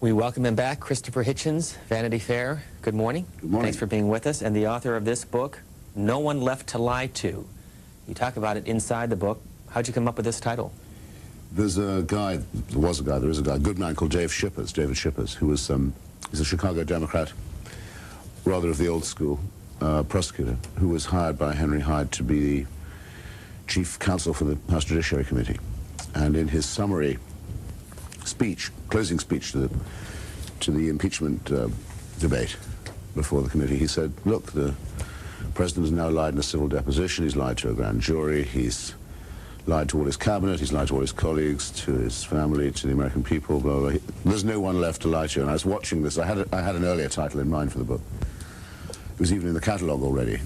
We welcome him back, Christopher Hitchens, Vanity Fair. Good morning. Good morning. Thanks for being with us. And the author of this book, No One Left to Lie To. You talk about it inside the book. How'd you come up with this title? There's a guy, there is a guy, a good man called David Shippers, who was, he's a Chicago Democrat, rather of the old school, prosecutor, who was hired by Henry Hyde to be the chief counsel for the House Judiciary Committee. And in his summary speech, closing speech to the impeachment debate before the committee, he said, look, the president has now lied in a civil deposition, he's lied to a grand jury, he's lied to all his cabinet, he's lied to all his colleagues, to his family, to the American people, blah, blah, blah. There's no one left to lie to. And I was watching this, I had an earlier title in mind for the book. It was even in the catalogue already.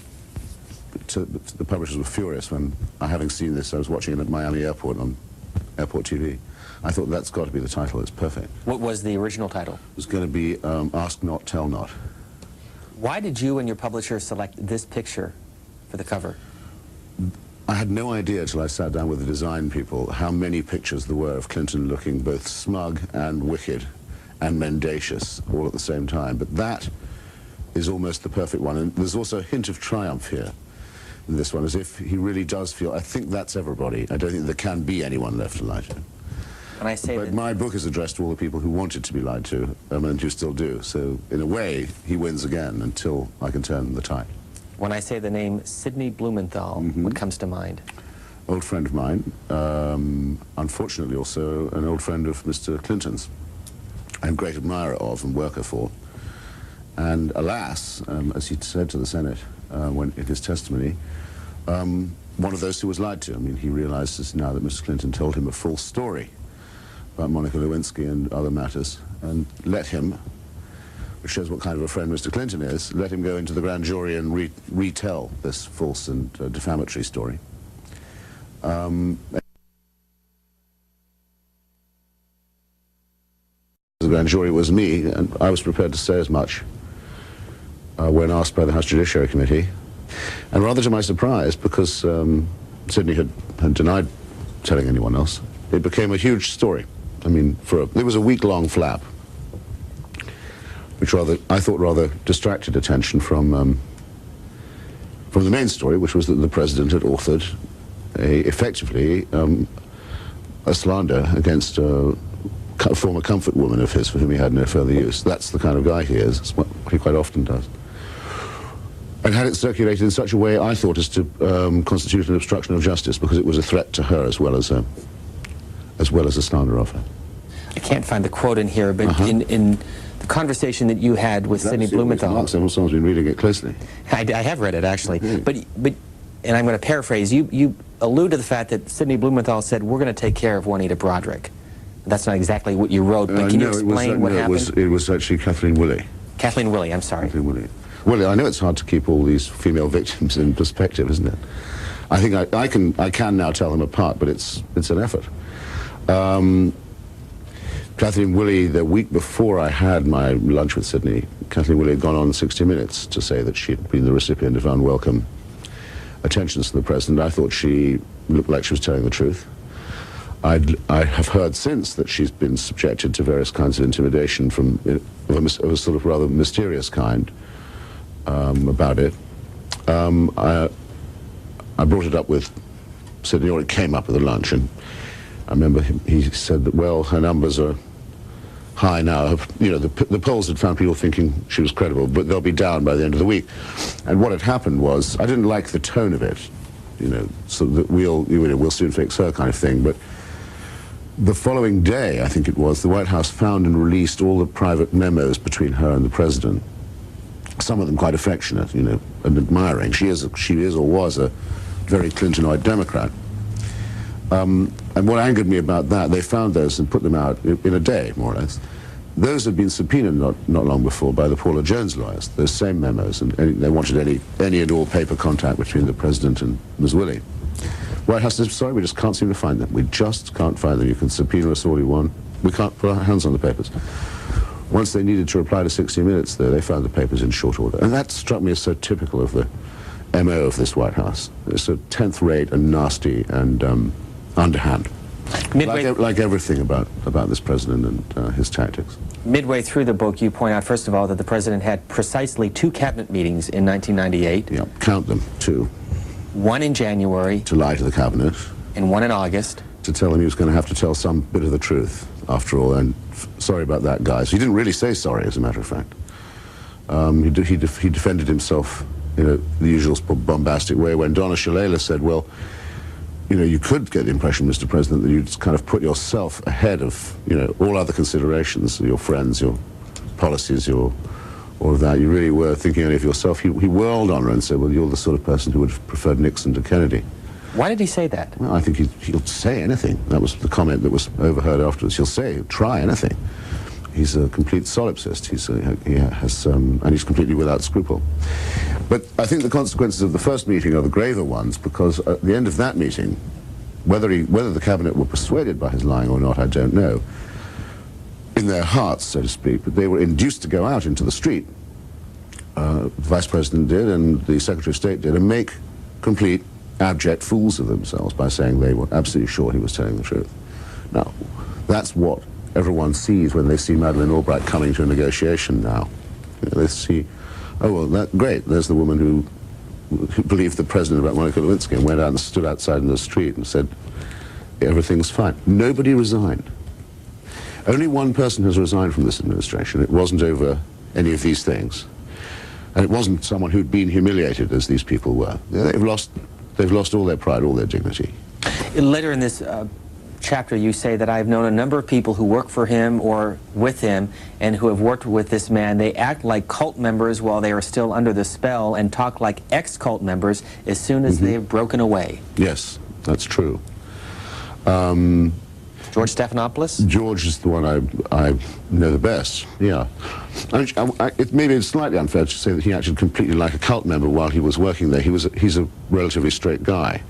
The publishers were furious when, having seen this, I was watching it at Miami Airport on Airport TV. I thought, that's got to be the title, it's perfect. What was the original title? It was going to be Ask Not, Tell Not. Why did you and your publisher select this picture for the cover? I had no idea till I sat down with the design people how many pictures there were of Clinton looking both smug and wicked and mendacious all at the same time. But that is almost the perfect one. And there's also a hint of triumph here in this one, as if he really does feel, I think that's everybody. I don't think there can be anyone left to lie to. When I say but my book is addressed to all the people who wanted to be lied to, and who still do. So in a way, he wins again until I can turn the tide. When I say the name Sidney Blumenthal, what comes to mind? Old friend of mine, unfortunately also an old friend of Mr. Clinton's, and great admirer of and worker for. And alas, as he said to the Senate in his testimony, one of those who was lied to. I mean, he realizes now that Mr. Clinton told him a false story about Monica Lewinsky and other matters, and let him, which shows what kind of a friend Mr. Clinton is, let him go into the grand jury and retell this false and defamatory story. The grand jury was me, and I was prepared to say as much when asked by the House Judiciary Committee. And rather to my surprise, because Sidney had denied telling anyone else, it became a huge story. I mean, it was a week-long flap, which I thought rather distracted attention from the main story, which was that the president had authored effectively a slander against a former comfort woman of his for whom he had no further use. That's the kind of guy he is. It's what he quite often does. And had it circulated in such a way, I thought, as to constitute an obstruction of justice, because it was a threat to her as well as a slander of her. I can't find the quote in here, but in the conversation that you had with Sidney Blumenthal. Someone's been reading it closely. I have read it, actually. But and I'm going to paraphrase, you allude to the fact that Sidney Blumenthal said, we're going to take care of Juanita Broaddrick. That's not exactly what you wrote, but can you explain what happened? It was actually Kathleen Willey. Kathleen Willey, I'm sorry. Kathleen Willey. Well, I know it's hard to keep all these female victims in perspective, isn't it? I think I can now tell them apart, but it's an effort. Kathleen Willey, the week before I had my lunch with Sidney, Kathleen Willey had gone on 60 Minutes to say that she'd been the recipient of unwelcome attentions from the president. I thought she looked like she was telling the truth. I have heard since that she's been subjected to various kinds of intimidation of a sort of rather mysterious kind about it. I brought it up with Sidney, or it came up at the lunch, and I remember he said that, well, her numbers are high now. You know, the polls had found people thinking she was credible, but they'll be down by the end of the week. And what had happened was, I didn't like the tone of it, you know, so that we'll soon fix her kind of thing. But the following day, I think it was, the White House found and released all the private memos between her and the president. Some of them quite affectionate, you know, and admiring. She is or was a very Clintonoid Democrat. And what angered me about that, they found those and put them out in a day, more or less. Those had been subpoenaed not long before by the Paula Jones lawyers, those same memos, and they wanted any and all paper contact between the president and Ms. Willey. White House said, sorry, we just can't seem to find them. We just can't find them. You can subpoena us all you want. We can't put our hands on the papers. Once they needed to reply to 60 Minutes, though, they found the papers in short order. And that struck me as so typical of the MO of this White House. It's so 10th rate and nasty and underhand. Like everything about this president and his tactics. Midway through the book, you point out, first of all, that the president had precisely 2 cabinet meetings in 1998. Yeah, count them, 2. One in January. To lie to the cabinet. And one in August. To tell him he was going to have to tell some bit of the truth, after all. And sorry about that, guys. He didn't really say sorry, as a matter of fact. He defended himself in the usual bombastic way when Donna Shalala said, well, you could get the impression, Mr. President, that you'd kind of put yourself ahead of, all other considerations, your friends, your policies, all of that. You really were thinking only of yourself. He whirled on her and said, well, you're the sort of person who would have preferred Nixon to Kennedy. Why did he say that? Well, I think he'll say anything. That was the comment that was overheard afterwards. He'll try anything. He's a complete solipsist. And he's completely without scruple. But I think the consequences of the first meeting are the graver ones, because at the end of that meeting, whether the cabinet were persuaded by his lying or not, I don't know, in their hearts, so to speak, but they were induced to go out into the street. The Vice President did, and the Secretary of State did, and make complete abject fools of themselves by saying they were absolutely sure he was telling the truth. Now, that's what everyone sees when they see Madeleine Albright coming to a negotiation now. They see, oh, well, great, there's the woman who believed the president about Monica Lewinsky and went out and stood outside in the street and said, everything's fine. Nobody resigned. Only one person has resigned from this administration. It wasn't over any of these things. And it wasn't someone who'd been humiliated, as these people were. They've lost all their pride, all their dignity. Later in this chapter, you say that I've known a number of people who work for him or with him and who have worked with this man. They act like cult members while they are still under the spell and talk like ex-cult members as soon as they've broken away. Yes, that's true. George Stephanopoulos? George is the one I know the best, yeah. Maybe it's slightly unfair to say that he acted completely like a cult member while he was working there. He's a relatively straight guy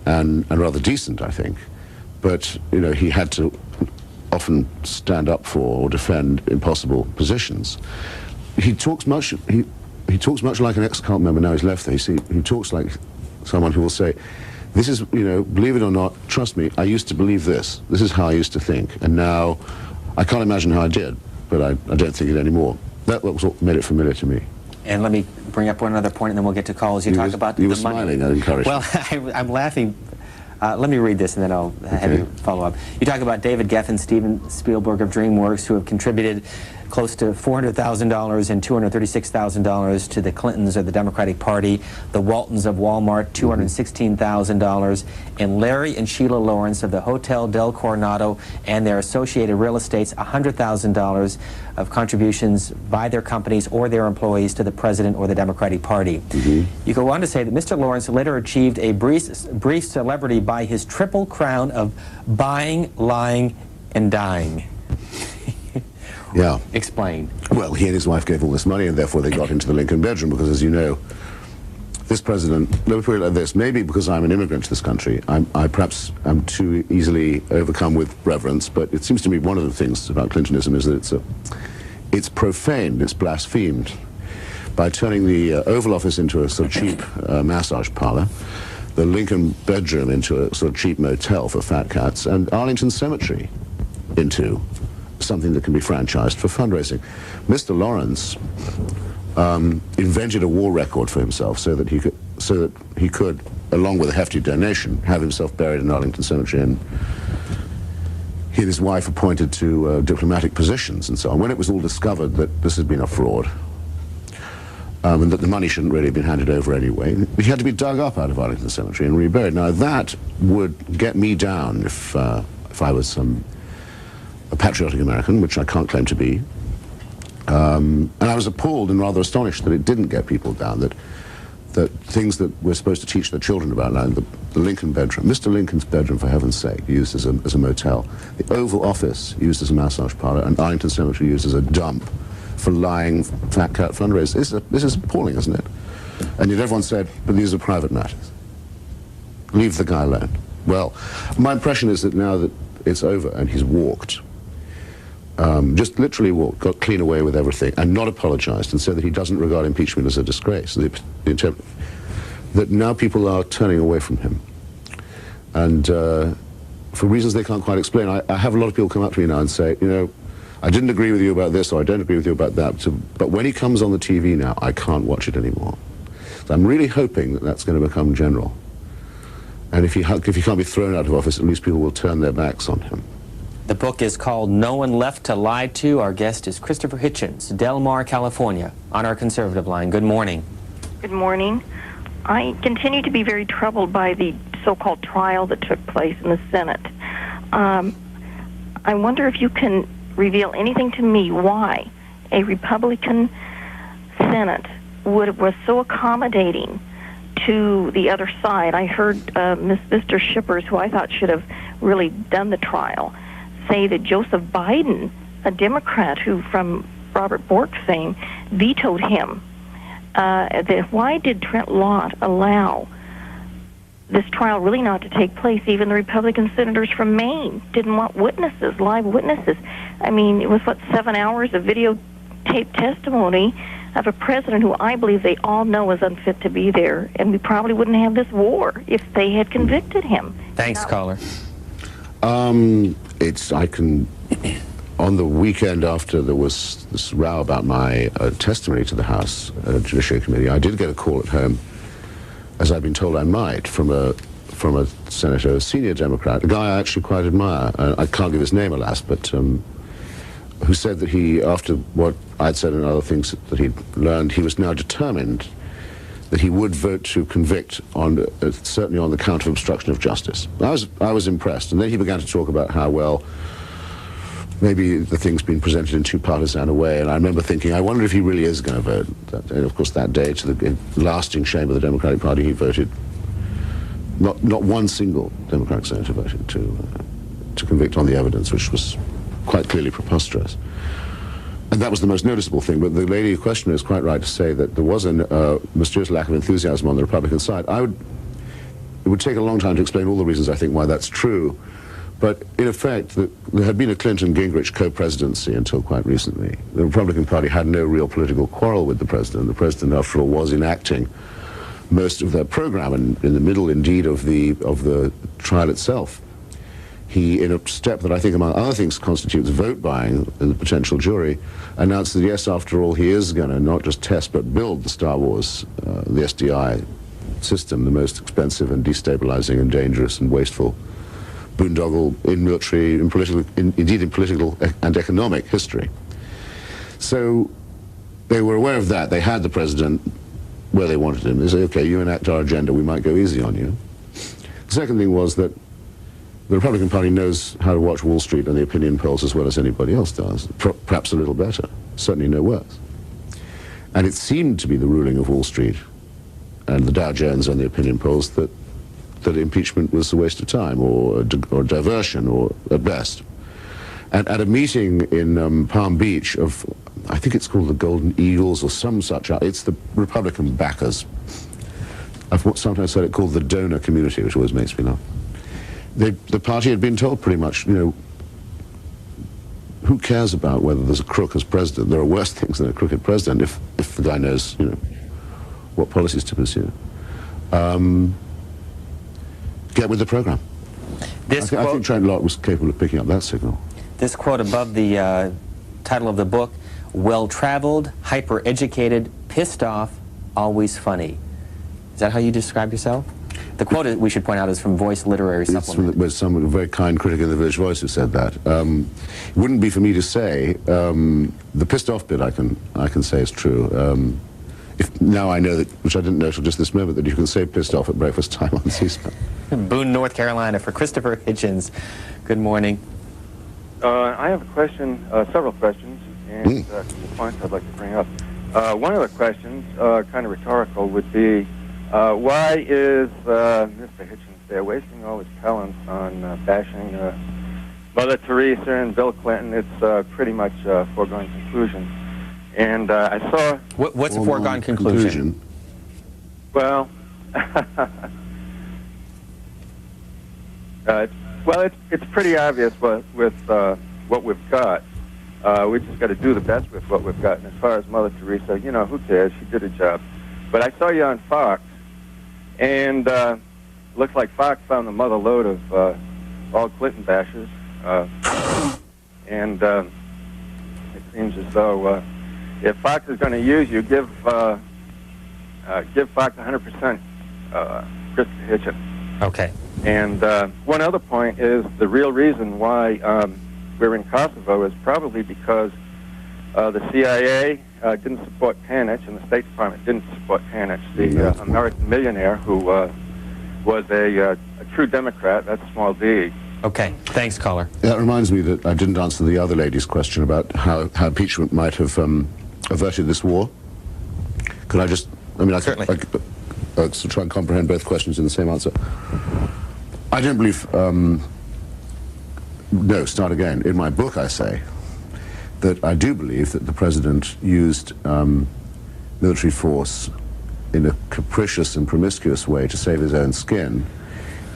and rather decent, I think. But, he had to often stand up for or defend impossible positions. He talks much like an ex-cult member now he's left there. He talks like someone who will say, this is, believe it or not, trust me, I used to believe this. This is how I used to think. And now, I can't imagine how I did, but I don't think it anymore. That was what made it familiar to me. And let me bring up one other point, and then we'll get to calls. You talk about you were smiling, I encourage you. Well, I'm laughing. Let me read this, and then I'll have you follow up. You talk about David Geffen, Steven Spielberg of DreamWorks, who have contributed close to $400,000 and $236,000 to the Clintons of the Democratic Party, the Waltons of Walmart, $216,000, and Larry and Sheila Lawrence of the Hotel Del Coronado and their associated real estates, $100,000 of contributions by their companies or their employees to the president or the Democratic Party. You go on to say that Mr. Lawrence later achieved a brief celebrity by his triple crown of buying, lying, and dying. Yeah. Explain. Well, he and his wife gave all this money, and therefore they got into the Lincoln bedroom, because, as you know, this president, let me put it like this, maybe because I'm an immigrant to this country, I perhaps am too easily overcome with reverence, but it seems to me one of the things about Clintonism is that it's profaned, it's blasphemed, by turning the Oval Office into a sort of cheap massage parlor, the Lincoln bedroom into a sort of cheap motel for fat cats, and Arlington Cemetery into something that can be franchised for fundraising. Mr. Lawrence invented a war record for himself so that he could, along with a hefty donation, have himself buried in Arlington Cemetery, and he and his wife appointed to diplomatic positions and so on. When it was all discovered that this had been a fraud, and that the money shouldn't really have been handed over anyway, he had to be dug up out of Arlington Cemetery and reburied. Now that would get me down if I was a patriotic American, which I can't claim to be. And I was appalled and rather astonished that it didn't get people down, that things that we're supposed to teach the children about, like the Lincoln bedroom, Mr. Lincoln's bedroom, for heaven's sake, used as a motel, the Oval Office used as a massage parlor, and Arlington Cemetery used as a dump for lying fat cat fundraisers. This is appalling, isn't it? And yet everyone said, but these are private matters. Leave the guy alone. Well, my impression is that now that it's over and he's walked, just literally walked, got clean away with everything, and not apologized, and said that he doesn't regard impeachment as a disgrace, that now people are turning away from him. And for reasons they can't quite explain, I have a lot of people come up to me now and say, you know, I didn't agree with you about this, or I don't agree with you about that, but when he comes on the TV now, I can't watch it anymore. So I'm really hoping that that's going to become general. And if he can't be thrown out of office, at least people will turn their backs on him. The book is called No One Left to Lie To. Our guest is Christopher Hitchens, Del Mar, California, on our conservative line. Good morning. Good morning. I continue to be very troubled by the so-called trial that took place in the Senate. I wonder if you can reveal anything to me why a Republican Senate was so accommodating to the other side. I heard Mr. Shippers, who I thought should have really done the trial, say that Joseph Biden, a Democrat who, from Robert Bork's fame, vetoed him. Why did Trent Lott allow this trial really not to take place? Even the Republican senators from Maine didn't want witnesses, live witnesses. I mean, it was, 7 hours of videotape testimony of a president who I believe they all know is unfit to be there, and we probably wouldn't have this war if they had convicted him. Thanks, caller. On the weekend after there was this row about my testimony to the House Judiciary Committee, I did get a call at home, as I'd been told I might, from a senator, a senior Democrat, a guy I actually quite admire. I can't give his name, alas, but who said that he, after what I'd said and other things that he'd learned, he was now determined that he would vote to convict on, certainly on the count of obstruction of justice. I was impressed, and then he began to talk about how, well, maybe the thing's been presented in too partisan a way, and I remember thinking, I wonder if he really is going to vote. And of course, that day, to the lasting shame of the Democratic Party, he voted. Not one single Democratic senator voted to convict on the evidence, which was quite clearly preposterous. And that was the most noticeable thing. But the lady questioner is quite right to say that there was a mysterious lack of enthusiasm on the Republican side. It would take a long time to explain all the reasons I think why that's true. But in effect, there had been a Clinton-Gingrich co-presidency until quite recently. The Republican Party had no real political quarrel with the president. The president, after all, was enacting most of their program, and in the middle, indeed, of the trial itself. He, in a step that I think, among other things, constitutes vote buying in the potential jury, announced that, yes, after all, he is going to not just test but build the Star Wars, the SDI system, the most expensive and destabilizing and dangerous and wasteful boondoggle in military, indeed in political and economic history. So they were aware of that. They had the president where they wanted him. They say, okay, you enact our agenda, we might go easy on you. The second thing was that the Republican Party knows how to watch Wall Street and the opinion polls as well as anybody else does, perhaps a little better, certainly no worse. And it seemed to be the ruling of Wall Street and the Dow Jones and the opinion polls that impeachment was a waste of time or diversion, or at best. And at a meeting in Palm Beach of, I think it's called the Golden Eagles or some such, it's the Republican backers. I've sometimes heard it called the donor community, which always makes me laugh. The party had been told pretty much, you know, who cares about whether there's a crook as president? There are worse things than a crooked president if the guy knows, you know, what policies to pursue. Get with the program. I think Trent Lott was capable of picking up that signal. This quote above the title of the book, well-traveled, hyper-educated, pissed off, always funny. Is that how you describe yourself? The quote, we should point out, is from Voice Literary Supplement. It's from a very kind critic in the Village Voice who said that. It wouldn't be for me to say. The pissed off bit I can say is true. Now I know that, which I didn't know till just this moment, that you can say pissed off at breakfast time on C-SPAN. Boone, North Carolina, for Christopher Hitchens. Good morning. I have a question, several questions, and some points I'd like to bring up. One of the questions, kind of rhetorical, would be, why is Mr. Hitchens there wasting all his talents on bashing Mother Teresa and Bill Clinton? It's pretty much a foregone conclusion. And I saw... What's a foregone conclusion? Well, it's pretty obvious with what we've got. We just got to do the best with what we've got. And as far as Mother Teresa, you know, who cares? She did her job. But I saw you on Fox, and looks like Fox found the mother lode of all Clinton bashers, and it seems as though if Fox is going to use you, give Fox 100% Christopher Hitchens. Okay. And one other point is the real reason why we're in Kosovo is probably because the CIA didn't support Tanich, and the State Department didn't support Tanich, the American millionaire who was a true Democrat. That's small d. Okay. Thanks, caller. That reminds me that I didn't answer the other lady's question about how impeachment might have averted this war. Could I just... I mean, Certainly. I try and comprehend both questions in the same answer. I don't believe... no, start again. In my book, I say that I do believe that the president used military force in a capricious and promiscuous way to save his own skin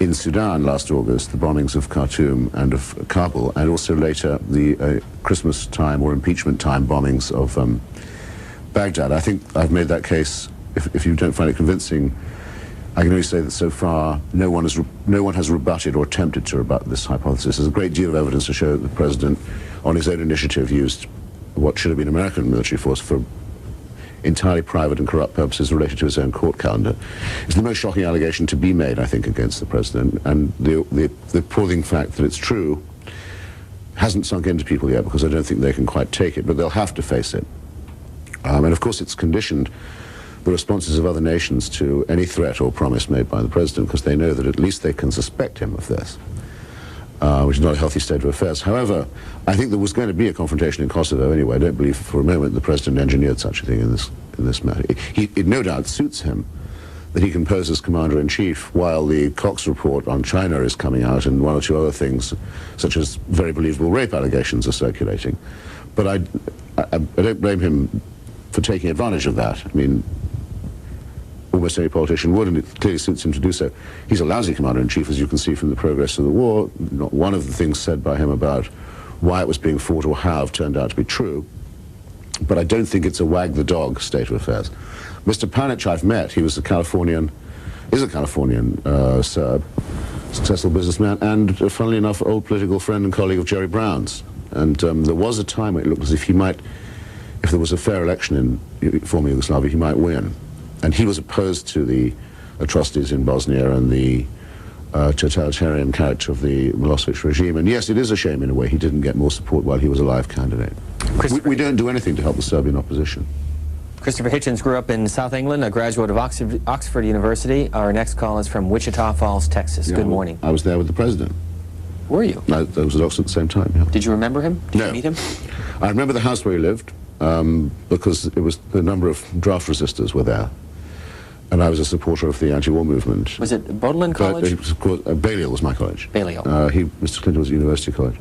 in Sudan last August, the bombings of Khartoum and of Kabul, and also later the Christmas time or impeachment time bombings of Baghdad. I think I've made that case. If you don't find it convincing, I can only say that so far no one has rebutted or attempted to rebut this hypothesis. There's a great deal of evidence to show that the president, on his own initiative, used what should have been American military force for entirely private and corrupt purposes related to his own court calendar. It's the most shocking allegation to be made, I think, against the president, and the appalling fact that it's true hasn't sunk into people yet, because I don't think they can quite take it, but they'll have to face it. And of course it's conditioned the responses of other nations to any threat or promise made by the president, because they know that at least they can suspect him of this, which is not a healthy state of affairs. However, I think there was going to be a confrontation in Kosovo anyway. I don't believe for a moment the president engineered such a thing in this matter. It no doubt suits him that he can pose as commander-in-chief while the Cox report on China is coming out and one or two other things, such as very believable rape allegations, are circulating. But I don't blame him for taking advantage of that. I mean, almost any politician would, and it clearly suits him to do so. He's a lousy commander-in-chief, as you can see from the progress of the war. Not one of the things said by him about why it was being fought or how turned out to be true. But I don't think it's a wag-the-dog state of affairs. Mr. Panic I've met. He was is a Californian Serb, successful businessman, and funnily enough, old political friend and colleague of Jerry Brown's. And there was a time when it looked as if he might, if there was a fair election in former Yugoslavia, he might win. And he was opposed to the atrocities in Bosnia and the totalitarian character of the Milosevic regime. And yes, it is a shame in a way he didn't get more support while he was a live candidate. We don't do anything to help the Serbian opposition. Christopher Hitchens grew up in South England, a graduate of Oxford University. Our next call is from Wichita Falls, Texas. Yeah, Good morning. I was there with the president. Were you? I was at Oxford at the same time, yeah. Did you remember him? Did No. you meet him? I remember the house where he lived, because it was the number of draft resistors were there. And I was a supporter of the anti-war movement. Was it Bodleian College? Balliol was my college. Balliol. Mr. Clinton was at University College.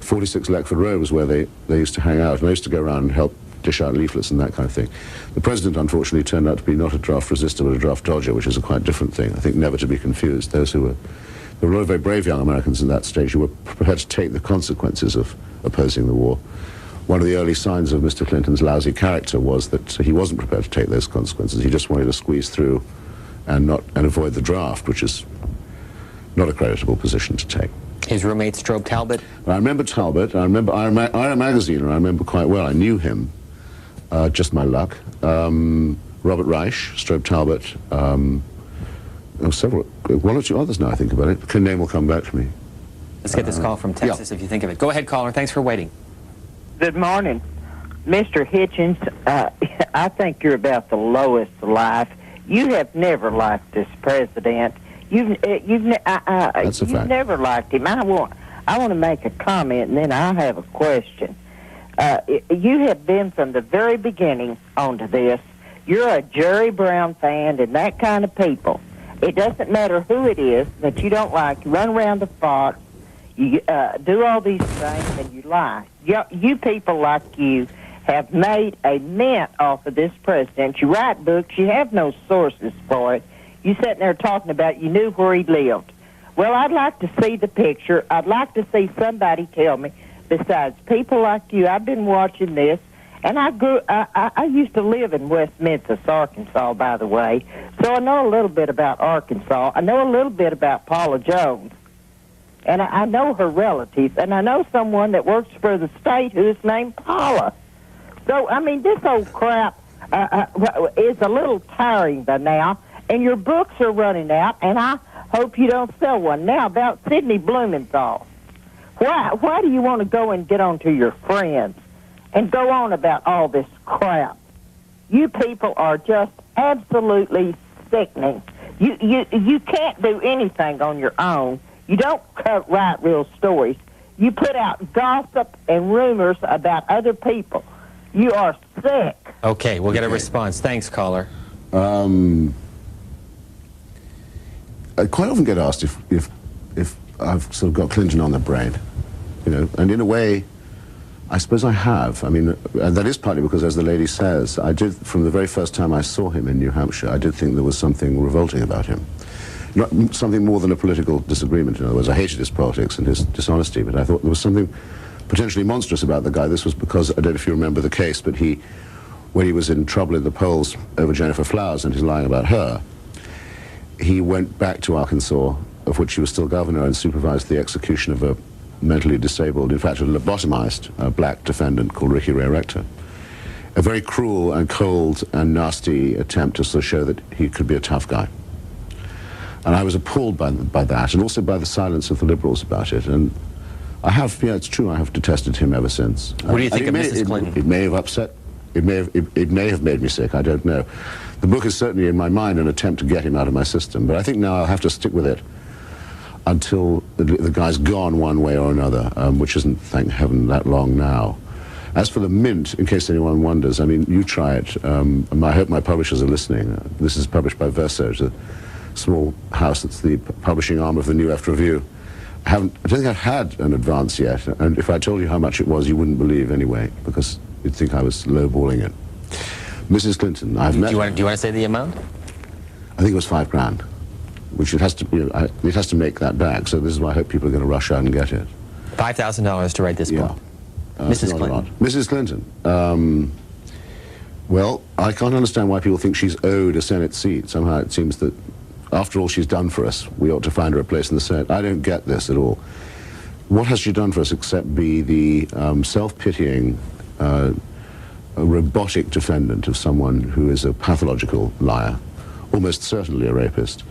46 Leckford Road was where they used to hang out, and I used to go around and help dish out leaflets and that kind of thing. The president, unfortunately, turned out to be not a draft resistor, but a draft dodger, which is a quite different thing. I think never to be confused. There were a lot of very brave young Americans in that stage who were prepared to take the consequences of opposing the war. One of the early signs of Mr. Clinton's lousy character was that he wasn't prepared to take those consequences. He just wanted to squeeze through and avoid the draft, which is not a creditable position to take. His roommate, Strobe Talbot? I remember Talbot. I remember Ira Magaziner. I remember quite well. I knew him. Just my luck. Robert Reich, Strobe Talbot, one or two others now I think about it. The name will come back to me. Let's get this call from Texas if you think of it. Go ahead, caller. Thanks for waiting. Good morning. Mr. Hitchens, I think you're about the lowest of life. You have never liked this president. You've never liked him. I want to make a comment, and then I have a question. You have been from the very beginning onto this. You're a Jerry Brown fan and that kind of people. It doesn't matter who it is that you don't like. You run around the Fox, you do all these things, and you lie. You people like you have made a mint off of this president. You write books. You have no sources for it. You sitting there talking about you knew where he lived. Well, I'd like to see the picture. I'd like to see somebody tell me, besides people like you. I've been watching this, and I used to live in West Memphis, Arkansas, by the way, so I know a little bit about Arkansas. I know a little bit about Paula Jones. and I know her relatives, and I know someone that works for the state who is named Paula. So, I mean, this old crap is a little tiring by now, and your books are running out, and I hope you don't sell one. Now, about Sidney Blumenthal. Why do you want to go and get on to your friends and go on about all this crap? You people are just absolutely sickening. You can't do anything on your own. You don't write real stories. You put out gossip and rumors about other people. You are sick. Okay, we'll get a response. Thanks, caller. I quite often get asked if I've sort of got Clinton on the brain, you know, and in a way, I suppose I have. I mean, that is partly because, as the lady says, I did, from the very first time I saw him in New Hampshire, I did think there was something revolting about him. Not something more than a political disagreement, in other words. I hated his politics and his dishonesty, but I thought there was something potentially monstrous about the guy. This was because, I don't know if you remember the case, but when he was in trouble in the polls over Jennifer Flowers and his lying about her, he went back to Arkansas, of which he was still governor, and supervised the execution of a mentally disabled, in fact a lobotomized black defendant called Ricky Ray Rector. A very cruel and cold and nasty attempt to sort of show that he could be a tough guy. And I was appalled by that, and also by the silence of the liberals about it. And I have, yeah, it's true, I have detested him ever since. What do you think of Mrs. Clinton? It may have upset, it may have made me sick, I don't know. The book is certainly in my mind an attempt to get him out of my system, but I think now I'll have to stick with it until the guy's gone one way or another, which isn't, thank heaven, that long now. As for the Mint, in case anyone wonders, I mean, you try it. I hope my publishers are listening. This is published by Verso, a small house that's the publishing arm of the New Left Review. I don't think I've had an advance yet, and if I told you how much it was, you wouldn't believe anyway, because you'd think I was lowballing it. Mrs. Clinton, I've met... Do you want to say the amount? I think it was $5,000. Which it has to, you know, it has to make that back. So this is why I hope people are going to rush out and get it. $5,000 to write this book. Mrs. Clinton. Mrs. Clinton. Well, I can't understand why people think she's owed a Senate seat. Somehow it seems that after all she's done for us, we ought to find her a place in the Senate. I don't get this at all. What has she done for us except be the self-pitying, robotic defendant of someone who is a pathological liar, almost certainly a rapist,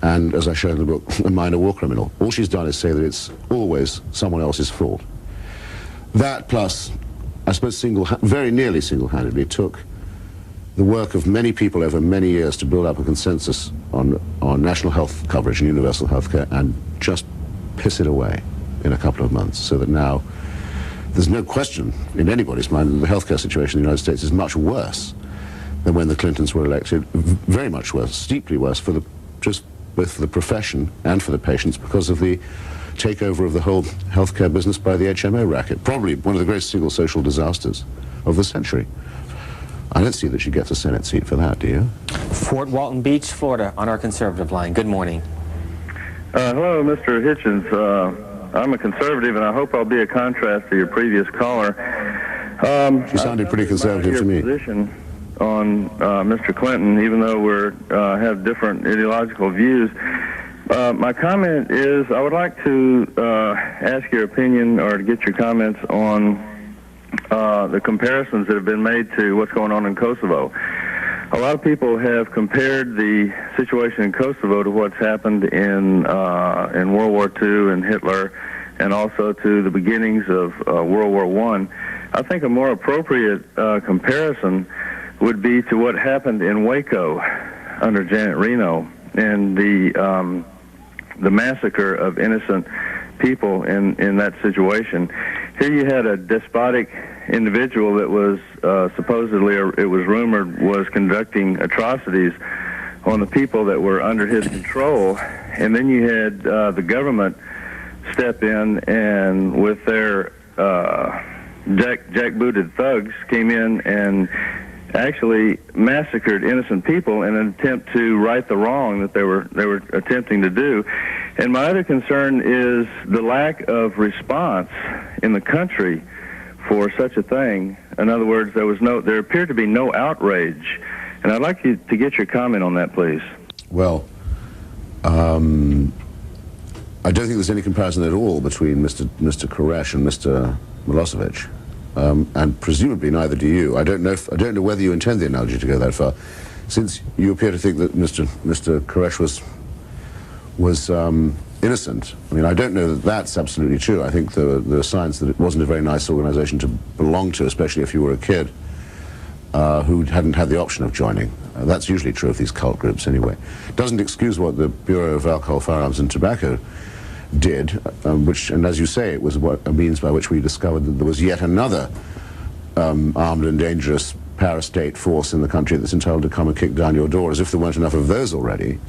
and, as I showed in the book, a minor war criminal. All she's done is say that it's always someone else's fault. That plus, I suppose, very nearly single-handedly took the work of many people over many years to build up a consensus on national health coverage and universal health care, and just piss it away in a couple of months, so that now there's no question in anybody's mind that the healthcare situation in the United States is much worse than when the Clintons were elected, very much worse, steeply worse, both for the profession and for the patients, because of the takeover of the whole healthcare business by the HMO racket. Probably one of the greatest single social disasters of the century. I don't see that she gets a Senate seat for that, do you? Fort Walton Beach, Florida, on our conservative line. Good morning. Hello, Mr. Hitchens. I'm a conservative, and I hope I'll be a contrast to your previous caller. She sounded pretty conservative to me. Position on Mr. Clinton, even though we have different ideological views. My comment is, I would like to ask your opinion or to get your comments on the comparisons that have been made to what's going on in Kosovo. A lot of people have compared the situation in Kosovo to what's happened in World War II and Hitler, and also to the beginnings of World War I. I think a more appropriate comparison would be to what happened in Waco under Janet Reno, and the massacre of innocent people in that situation. Here you had a despotic individual that was supposedly, or it was rumored, was conducting atrocities on the people that were under his control, and then you had the government step in and with their jackbooted thugs came in and actually massacred innocent people in an attempt to right the wrong that they were attempting to do. And my other concern is the lack of response in the country for such a thing. In other words, there appeared to be no outrage. And I'd like you to get your comment on that, please. Well, I don't think there's any comparison at all between Mr. Koresh and Mr. Milosevic, and presumably neither do you. I don't know whether you intend the analogy to go that far, since you appear to think that Mr. Koresh was innocent. I mean, I don't know that that's absolutely true. I think there are signs that it wasn't a very nice organization to belong to, especially if you were a kid who hadn't had the option of joining. That's usually true of these cult groups anyway. Doesn't excuse what the Bureau of Alcohol, Firearms and Tobacco did, which, and as you say, it was a means by which we discovered that there was yet another armed and dangerous parastate force in the country that's entitled to come and kick down your door, as if there weren't enough of those already.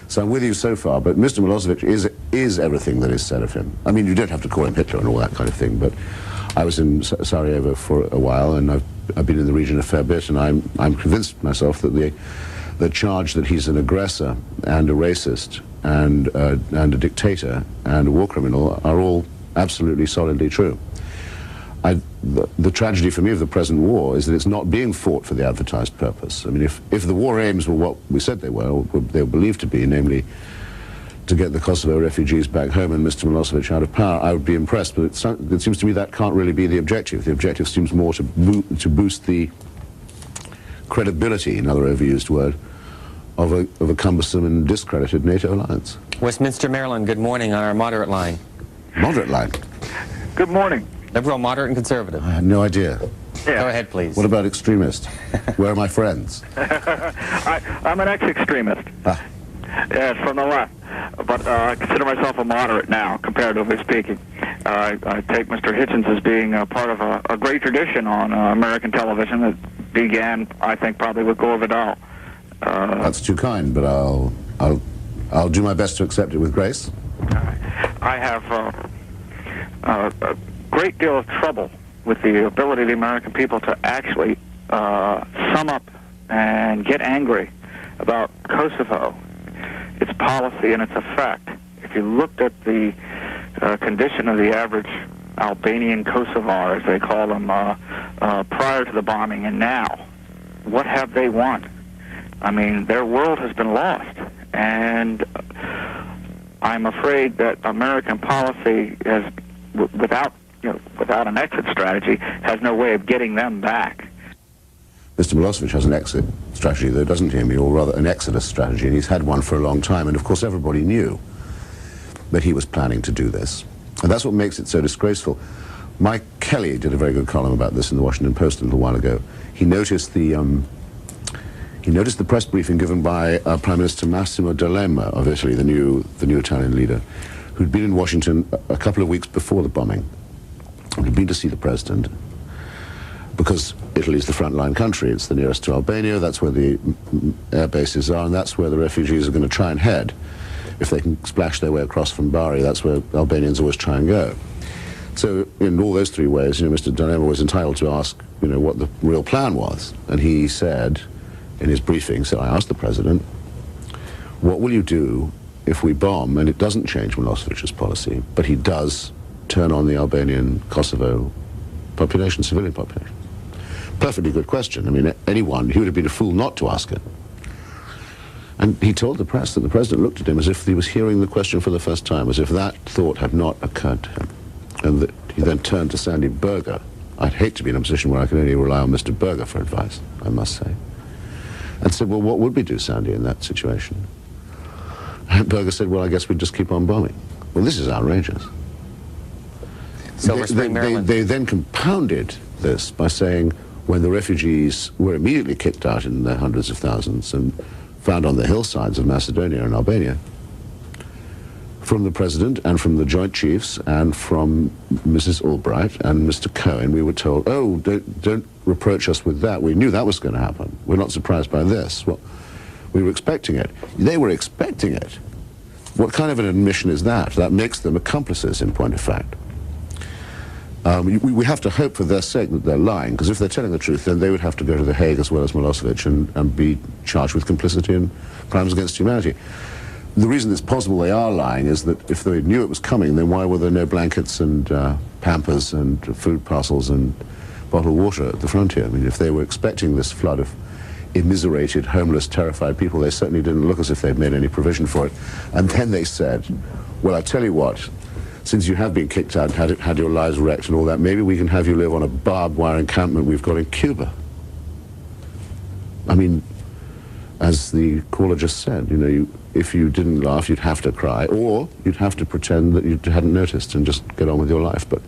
So I'm with you so far, but Mr. Milosevic is everything that is said of him. I mean, you don't have to call him Hitler and all that kind of thing, but I was in Sarajevo for a while, and I've been in the region a fair bit, and I'm convinced myself that the charge that he's an aggressor and a racist and a dictator and a war criminal are all absolutely solidly true. The tragedy for me of the present war is that it's not being fought for the advertised purpose. I mean, if the war aims were what we said they were, or they were believed to be, namely to get the Kosovo refugees back home and Mr. Milosevic out of power, I would be impressed, but it seems to me that can't really be the objective. The objective seems more to boost the credibility, another overused word, of a cumbersome and discredited NATO alliance. Westminster, Maryland, good morning on our moderate line. Moderate line? Good morning. Liberal, moderate, and conservative. I had no idea. Yeah. Go ahead, please. What about extremist? Where are my friends? I'm an ex-extremist. Yes, from the left. But I consider myself a moderate now, comparatively speaking. I take Mr. Hitchens as being part of a great tradition on American television that began, I think, probably with Gore Vidal. That's too kind, but I'll do my best to accept it with grace. I have a great deal of trouble with the ability of the American people to actually sum up and get angry about Kosovo, its policy and its effect. If you looked at the condition of the average Albanian Kosovar, as they call them, prior to the bombing and now, what have they won? I mean, their world has been lost, and I'm afraid that American policy has, without an exit strategy, has no way of getting them back. Mr. Milosevic has an exit strategy, though, doesn't he? Or rather, an exodus strategy, and he's had one for a long time. And of course, everybody knew that he was planning to do this, and that's what makes it so disgraceful. Mike Kelly did a very good column about this in the Washington Post a little while ago. He noticed the press briefing given by Prime Minister Massimo D'Alema of Italy, the new Italian leader, who'd been in Washington a couple of weeks before the bombing, and had been to see the president, because Italy's the frontline country. It's the nearest to Albania. That's where the air bases are, and that's where the refugees are going to try and head. If they can splash their way across from Bari, that's where Albanians always try and go. So in all those three ways, Mr. D'Alema was entitled to ask, what the real plan was. And he said in his briefing, so I asked the president, what will you do if we bomb and it doesn't change Milosevic's policy, but he does turn on the Albanian Kosovo population, civilian population? Perfectly good question. I mean, anyone, he would have been a fool not to ask it. And he told the press that the president looked at him as if he was hearing the question for the first time, as if that thought had not occurred to him. And that he then turned to Sandy Berger. I'd hate to be in a position where I can only rely on Mr. Berger for advice, I must say. And said, well, what would we do, Sandy, in that situation? And Berger said, well, I guess we'd just keep on bombing. Well, this is outrageous. They then compounded this by saying, when the refugees were immediately kicked out in their hundreds of thousands and found on the hillsides of Macedonia and Albania, from the president and from the Joint Chiefs and from Mrs. Albright and Mr. Cohen, we were told, oh, don't reproach us with that. We knew that was going to happen. We're not surprised by this. Well, we were expecting it. They were expecting it. What kind of an admission is that? That makes them accomplices, in point of fact. We have to hope for their sake that they're lying, because if they're telling the truth, then they would have to go to The Hague as well as Milosevic and be charged with complicity in crimes against humanity. The reason it's possible they are lying is that if they knew it was coming, then why were there no blankets and Pampers and food parcels and bottled water at the frontier? I mean, if they were expecting this flood of immiserated, homeless, terrified people, they certainly didn't look as if they'd made any provision for it. And then they said, Well, I tell you what, since you have been kicked out and had your lives wrecked and all that, maybe we can have you live on a barbed wire encampment we've got in Cuba. I mean, as the caller just said, you know, if you didn't laugh, you'd have to cry, or you'd have to pretend that you hadn't noticed and just get on with your life. But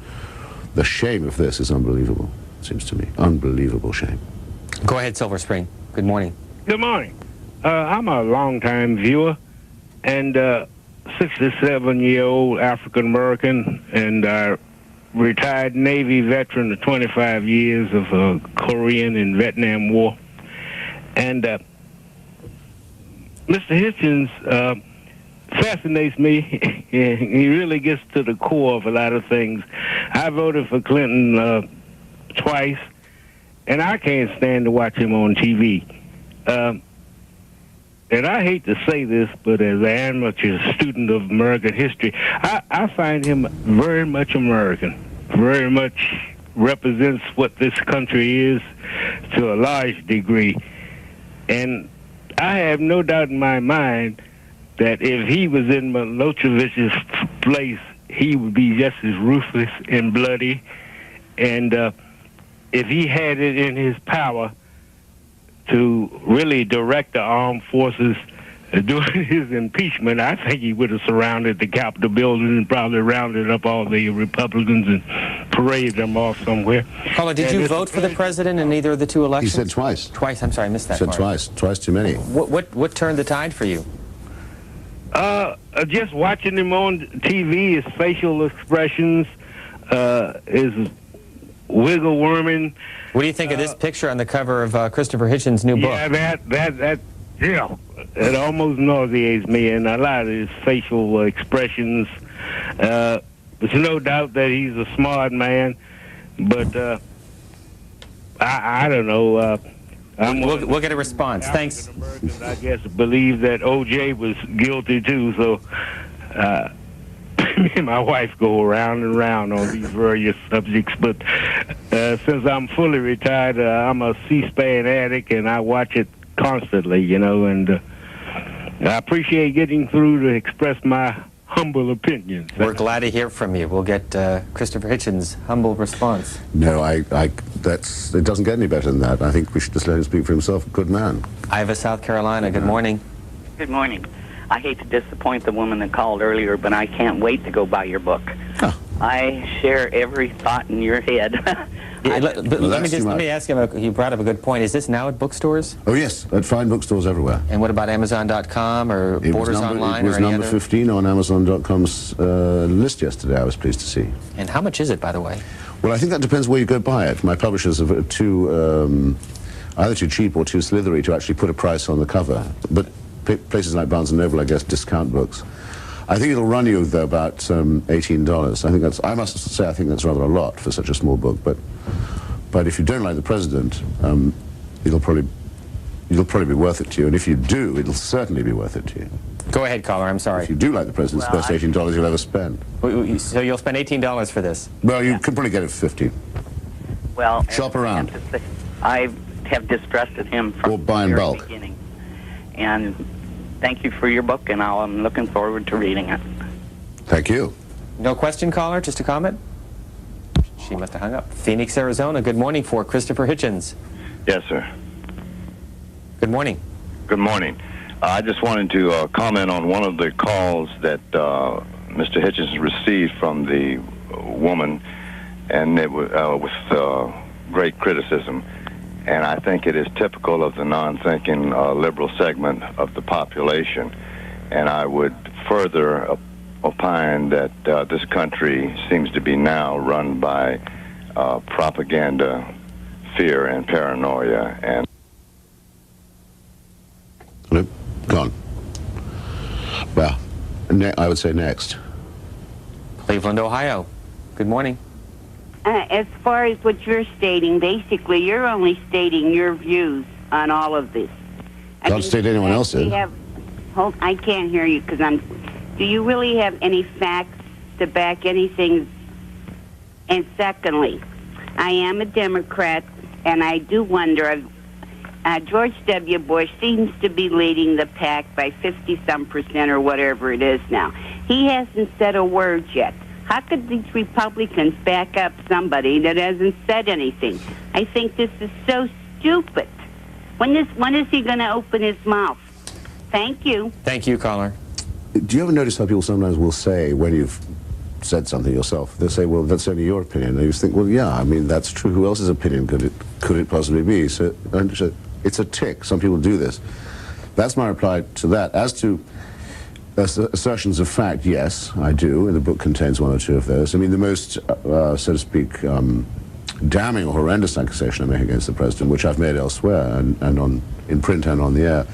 the shame of this is unbelievable, it seems to me. Unbelievable shame. Go ahead, Silver Spring. Good morning. Good morning. I'm a long-time viewer, and 67-year-old African-American, and retired Navy veteran of 25 years of Korean and Vietnam War. And Mr. Hitchens fascinates me. He really gets to the core of a lot of things. I voted for Clinton twice, and I can't stand to watch him on TV. And I hate to say this, but as an amateur student of American history, I find him very much American, very much represents what this country is to a large degree. And I have no doubt in my mind that if he was in Milosevic's place, he would be just as ruthless and bloody. And if he had it in his power to really direct the armed forces during his impeachment, I think he would have surrounded the Capitol building and probably rounded up all the Republicans and paraded them off somewhere. Caller, did you vote for the president in either of the two elections? He said twice. Twice? I'm sorry, I missed that He said part. twice too many. What turned the tide for you? Just watching him on TV, his facial expressions, his wiggle worming. What do you think of this picture on the cover of Christopher Hitchens' new book? Yeah, it almost nauseates me, and a lot of his facial expressions. There's no doubt that he's a smart man, but I don't know. We'll get a response. Thanks. Americans, I guess, believe that O.J. was guilty too, so me and my wife go around and around on these various subjects. But since I'm fully retired, I'm a C-SPAN addict, and I watch it constantly, you know, and I appreciate getting through to express my humble opinions. We're glad to hear from you. We'll get Christopher Hitchens' humble response. No, it doesn't get any better than that. I think we should just let him speak for himself. Good man. Iva, South Carolina, good morning. Good morning. I hate to disappoint the woman that called earlier, but I can't wait to go buy your book. Huh. I share every thought in your head. Let me ask him, you brought up a good point. Is this now at bookstores? Oh, yes, at fine bookstores everywhere. And what about Amazon.com or Borders Online? It was number 15 on Amazon.com's list yesterday, I was pleased to see. And how much is it, by the way? Well, I think that depends where you go buy it. My publishers are either too cheap or too slithery to actually put a price on the cover. But places like Barnes & Noble, I guess, discount books. I think it'll run you, though, about $18. I must say, I think that's rather a lot for such a small book. But if you don't like the president, it'll probably be worth it to you. And if you do, it'll certainly be worth it to you. Go ahead, caller. I'm sorry. If you do like the president, it's the best $18 you'll ever spend. So you'll spend $18 for this? Well, you could probably get it for $15. Well, shop around. I have distrusted him from or buy in the very bulk. beginning. And thank you for your book, and I'm looking forward to reading it. Thank you. No question, caller? Just a comment? She must have hung up. Phoenix, Arizona. Good morning for Christopher Hitchens. Yes, sir. Good morning. Good morning. I just wanted to comment on one of the calls that Mr. Hitchens received from the woman, and it was with great criticism. And I think it is typical of the non-thinking liberal segment of the population. And I would further opine that this country seems to be now run by propaganda, fear, and paranoia. And gone. Well, I would say next. Cleveland, Ohio. Good morning. As far as what you're stating, basically, you're only stating your views on all of this. Don't state anyone else's. I can't hear you because I'm... Do you really have any facts to back anything? And secondly, I am a Democrat, and I do wonder... George W. Bush seems to be leading the pack by 50-some% or whatever it is now. He hasn't said a word yet. How could these Republicans back up somebody that hasn't said anything? I think this is so stupid. When is he going to open his mouth? Thank you. Thank you, caller. Do you ever notice how people sometimes will say, when you've said something yourself, they'll say, well, that's only your opinion. And you think, well, yeah, I mean, that's true. Who else's opinion could it possibly be? So it's a tick. Some people do this. That's my reply to that. As to assertions of fact, yes, I do, and the book contains one or two of those. I mean, the most, so to speak, damning or horrendous accusation I make against the president, which I've made elsewhere, and in print and on the air,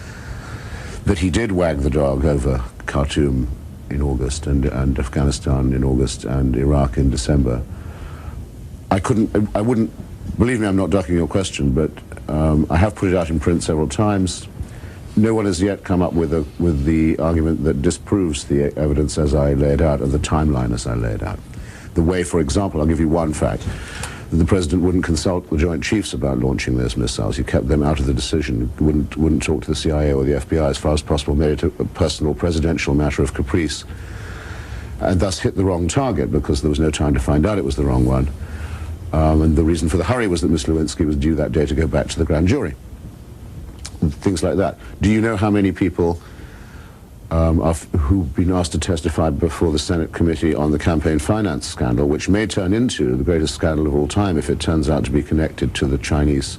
that he did wag the dog over Khartoum in August, and Afghanistan in August, and Iraq in December. I wouldn't, believe me, I'm not ducking your question, but I have put it out in print several times. No one has yet come up with the argument that disproves the evidence as I lay it out, and the timeline as I lay it out. The way, for example, I'll give you one fact, that the president wouldn't consult the Joint Chiefs about launching those missiles. He kept them out of the decision, wouldn't talk to the CIA or the FBI as far as possible, made it a personal presidential matter of caprice, and thus hit the wrong target because there was no time to find out it was the wrong one. And the reason for the hurry was that Ms. Lewinsky was due that day to go back to the grand jury. Things like that. Do you know how many people who've been asked to testify before the Senate Committee on the campaign finance scandal, which may turn into the greatest scandal of all time if it turns out to be connected to the Chinese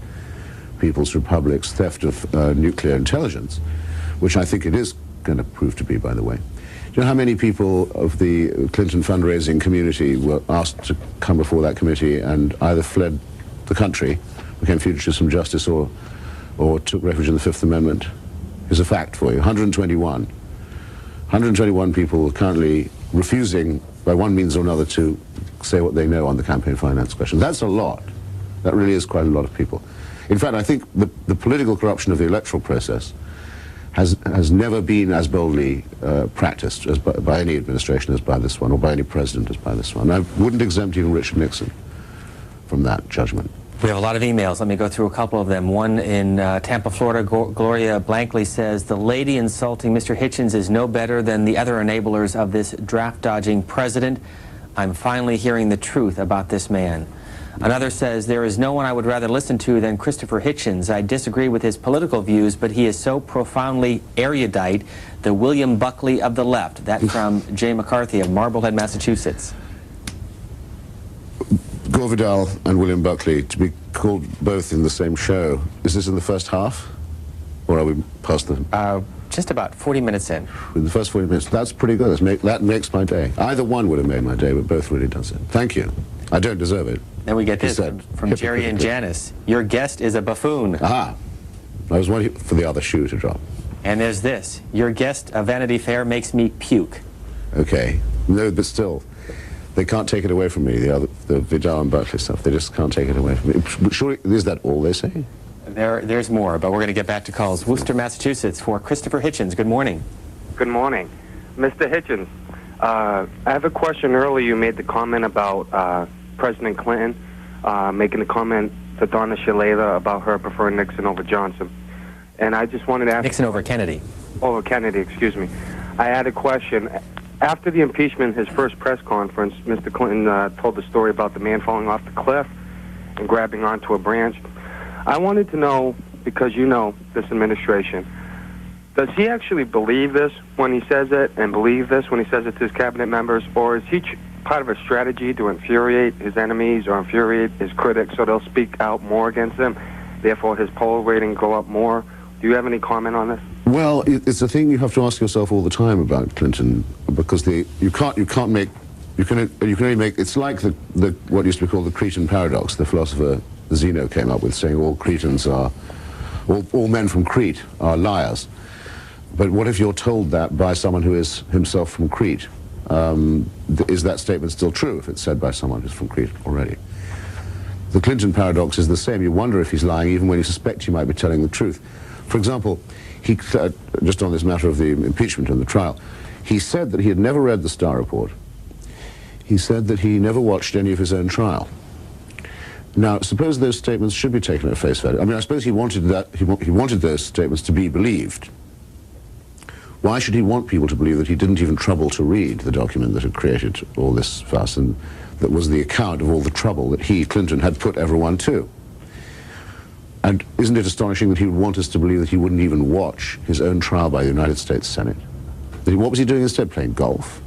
People's Republic's theft of nuclear intelligence, which I think it is going to prove to be, by the way. Do you know how many people of the Clinton fundraising community were asked to come before that committee and either fled the country, became fugitives from justice, or took refuge in the Fifth Amendment? Here's a fact for you. 121. 121 people are currently refusing, by one means or another, to say what they know on the campaign finance question. That's a lot. That really is quite a lot of people. In fact, I think the political corruption of the electoral process has never been as boldly practiced as by any administration as by this one, or by any president as by this one. I wouldn't exempt even Richard Nixon from that judgment. We have a lot of emails. Let me go through a couple of them. One in Tampa, Florida. Gloria Blankley says, the lady insulting Mr. Hitchens is no better than the other enablers of this draft-dodging president. I'm finally hearing the truth about this man. Another says, there is no one I would rather listen to than Christopher Hitchens. I disagree with his political views, but he is so profoundly erudite, the William Buckley of the left. That from Jay McCarthy of Marblehead, Massachusetts. Gore Vidal and William Buckley, to be called both in the same show. Is this in the first half? Or are we past the... Just about 40 minutes in. In the first 40 minutes. That's pretty good. That makes my day. Either one would have made my day, but both really does it. Thank you. I don't deserve it. Then we get this from Jerry and Janice. Your guest is a buffoon. Ah. I was waiting for the other shoe to drop. And there's this. Your guest, a Vanity Fair, makes me puke. Okay. No, but still... They can't take it away from me, the Vidal and Buckley stuff. They just can't take it away from me. Surely, is that all they say? There's more, but we're going to get back to calls. Worcester, Massachusetts, for Christopher Hitchens. Good morning. Good morning. Mr. Hitchens, I have a question. Earlier you made the comment about President Clinton making the comment to Donna Shalala about her preferring Nixon over Johnson. And I just wanted to ask... Nixon over Kennedy. Over Kennedy, excuse me. I had a question. After the impeachment, his first press conference, Mr. Clinton told the story about the man falling off the cliff and grabbing onto a branch. I wanted to know, because you know this administration, does he actually believe this when he says it, and believe this when he says it to his cabinet members, or is he part of a strategy to infuriate his enemies or infuriate his critics so they'll speak out more against him, therefore his poll rating go up more? Do you have any comment on this? Well, it's a thing you have to ask yourself all the time about Clinton, because you can only make, it's like what used to be called the Cretan paradox. The philosopher Zeno came up with, saying all Cretans are, all men from Crete are liars. But what if you're told that by someone who is himself from Crete? Is that statement still true if it's said by someone who's from Crete already? The Clinton paradox is the same. You wonder if he's lying even when you suspect he might be telling the truth. For example, he, just on this matter of the impeachment and the trial, he said that he had never read the Starr report. He said that he never watched any of his own trial. Now, suppose those statements should be taken at face value. I mean, I suppose he wanted those statements to be believed. Why should he want people to believe that he didn't even trouble to read the document that had created all this fuss and that was the account of all the trouble that he, Clinton, had put everyone to? And isn't it astonishing that he would want us to believe that he wouldn't even watch his own trial by the United States Senate? What was he doing instead? Playing golf?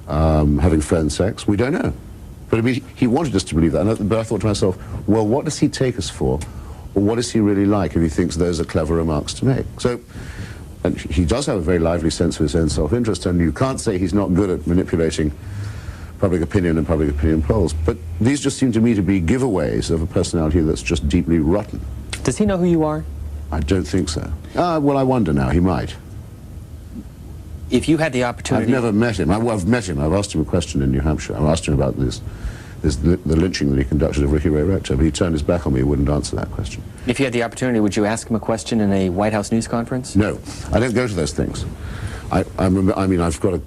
Having phone sex? We don't know. But I mean, he wanted us to believe that. But I thought to myself, well, what does he take us for? Or what is he really like if he thinks those are clever remarks to make? So, and he does have a very lively sense of his own self-interest, and you can't say he's not good at manipulating public opinion and public opinion polls. But these just seem to me to be giveaways of a personality that's just deeply rotten. Does he know who you are? I don't think so. Well, I wonder now. He might. If you had the opportunity... I've never met him. I've met him. I've asked him a question in New Hampshire. I asked him about the lynching that he conducted of Ricky Ray Rector, but he turned his back on me and wouldn't answer that question. If you had the opportunity, would you ask him a question in a White House news conference? No. I don't go to those things. I mean, I've got a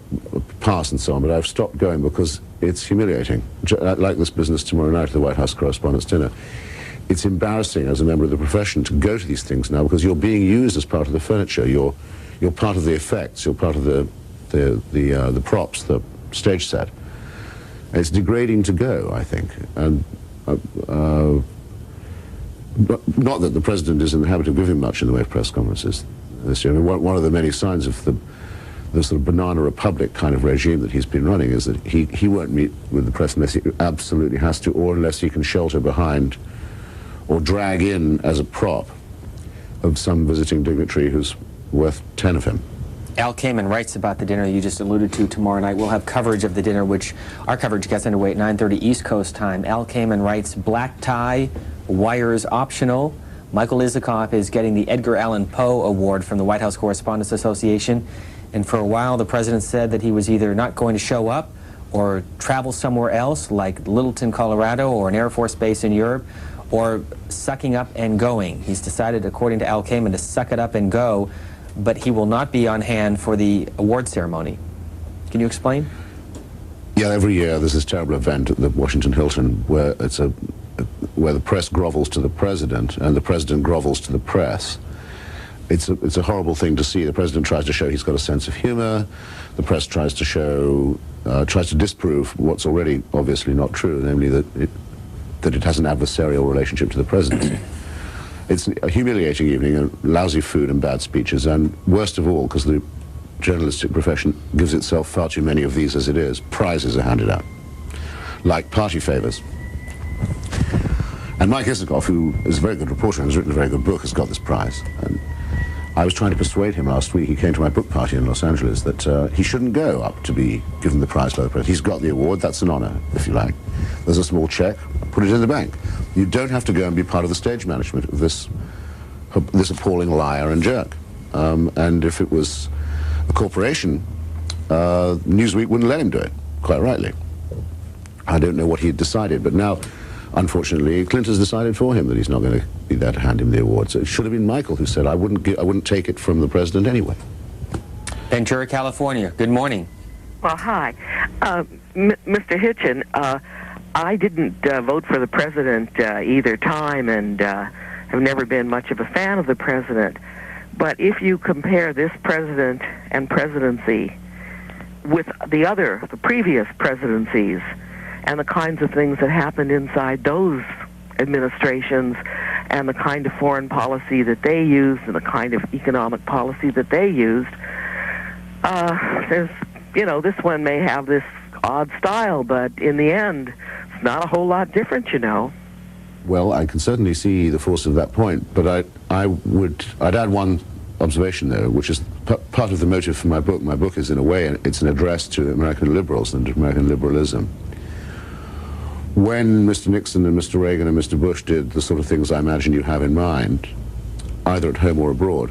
pass and so on, but I've stopped going because it's humiliating. Like this business tomorrow night at the White House Correspondents' Dinner. It's embarrassing as a member of the profession to go to these things now because you're being used as part of the furniture. You're part of the effects. You're part of the props, the stage set. It's degrading to go, I think. And not that the president is in the habit of giving much in the way of press conferences this year. I mean, one of the many signs of the sort of banana republic kind of regime that he's been running is that he won't meet with the press unless he absolutely has to, or unless he can shelter behind or drag in as a prop of some visiting dignitary who's worth 10 of him. Al Kamen writes about the dinner you just alluded to tomorrow night. We'll have coverage of the dinner, which our coverage gets underway at 9:30 East Coast time. Al Kamen writes, black tie, wires optional. Michael Isikoff is getting the Edgar Allan Poe Award from the White House Correspondents Association. And for a while, the president said that he was either not going to show up or travel somewhere else, like Littleton, Colorado, or an Air Force base in Europe, or sucking up and going. He's decided, according to Al Kamen, to suck it up and go, but he will not be on hand for the award ceremony. Can you explain? Yeah, every year there's this terrible event at the Washington Hilton where where the press grovels to the president and the president grovels to the press. It's a horrible thing to see. The president tries to show he's got a sense of humor. The press tries to disprove what's already obviously not true, namely that it has an adversarial relationship to the presidency. It's a humiliating evening, and lousy food and bad speeches, and worst of all, because the journalistic profession gives itself far too many of these as it is, prizes are handed out, like party favors. And Mike Isikoff, who is a very good reporter and has written a very good book, has got this prize. And I was trying to persuade him last week, he came to my book party in Los Angeles, that he shouldn't go up to be given the prize by the president. He's got the award, that's an honor, if you like. There's a small check, put it in the bank. You don't have to go and be part of the stage management of this appalling liar and jerk. And if it was a corporation, Newsweek wouldn't let him do it, quite rightly. I don't know what he had decided, but now, unfortunately, Clinton's decided for him that he's not going to be there to hand him the award. So it should have been Michael who said, I wouldn't take it from the president anyway. Ventura, California. Good morning. Well, hi. Mr. Hitchens, I didn't vote for the president either time and have never been much of a fan of the president. But if you compare this president and presidency with the previous presidencies and the kinds of things that happened inside those administrations and the kind of foreign policy that they used and the kind of economic policy that they used, this one may have this odd style, but in the end, it's not a whole lot different, you know. Well, I can certainly see the force of that point, but I'd add one observation, though, which is part of the motive for my book. My book is, in a way, it's an address to American liberals and to American liberalism. When Mr. Nixon and Mr. Reagan and Mr. Bush did the sort of things I imagine you have in mind, either at home or abroad,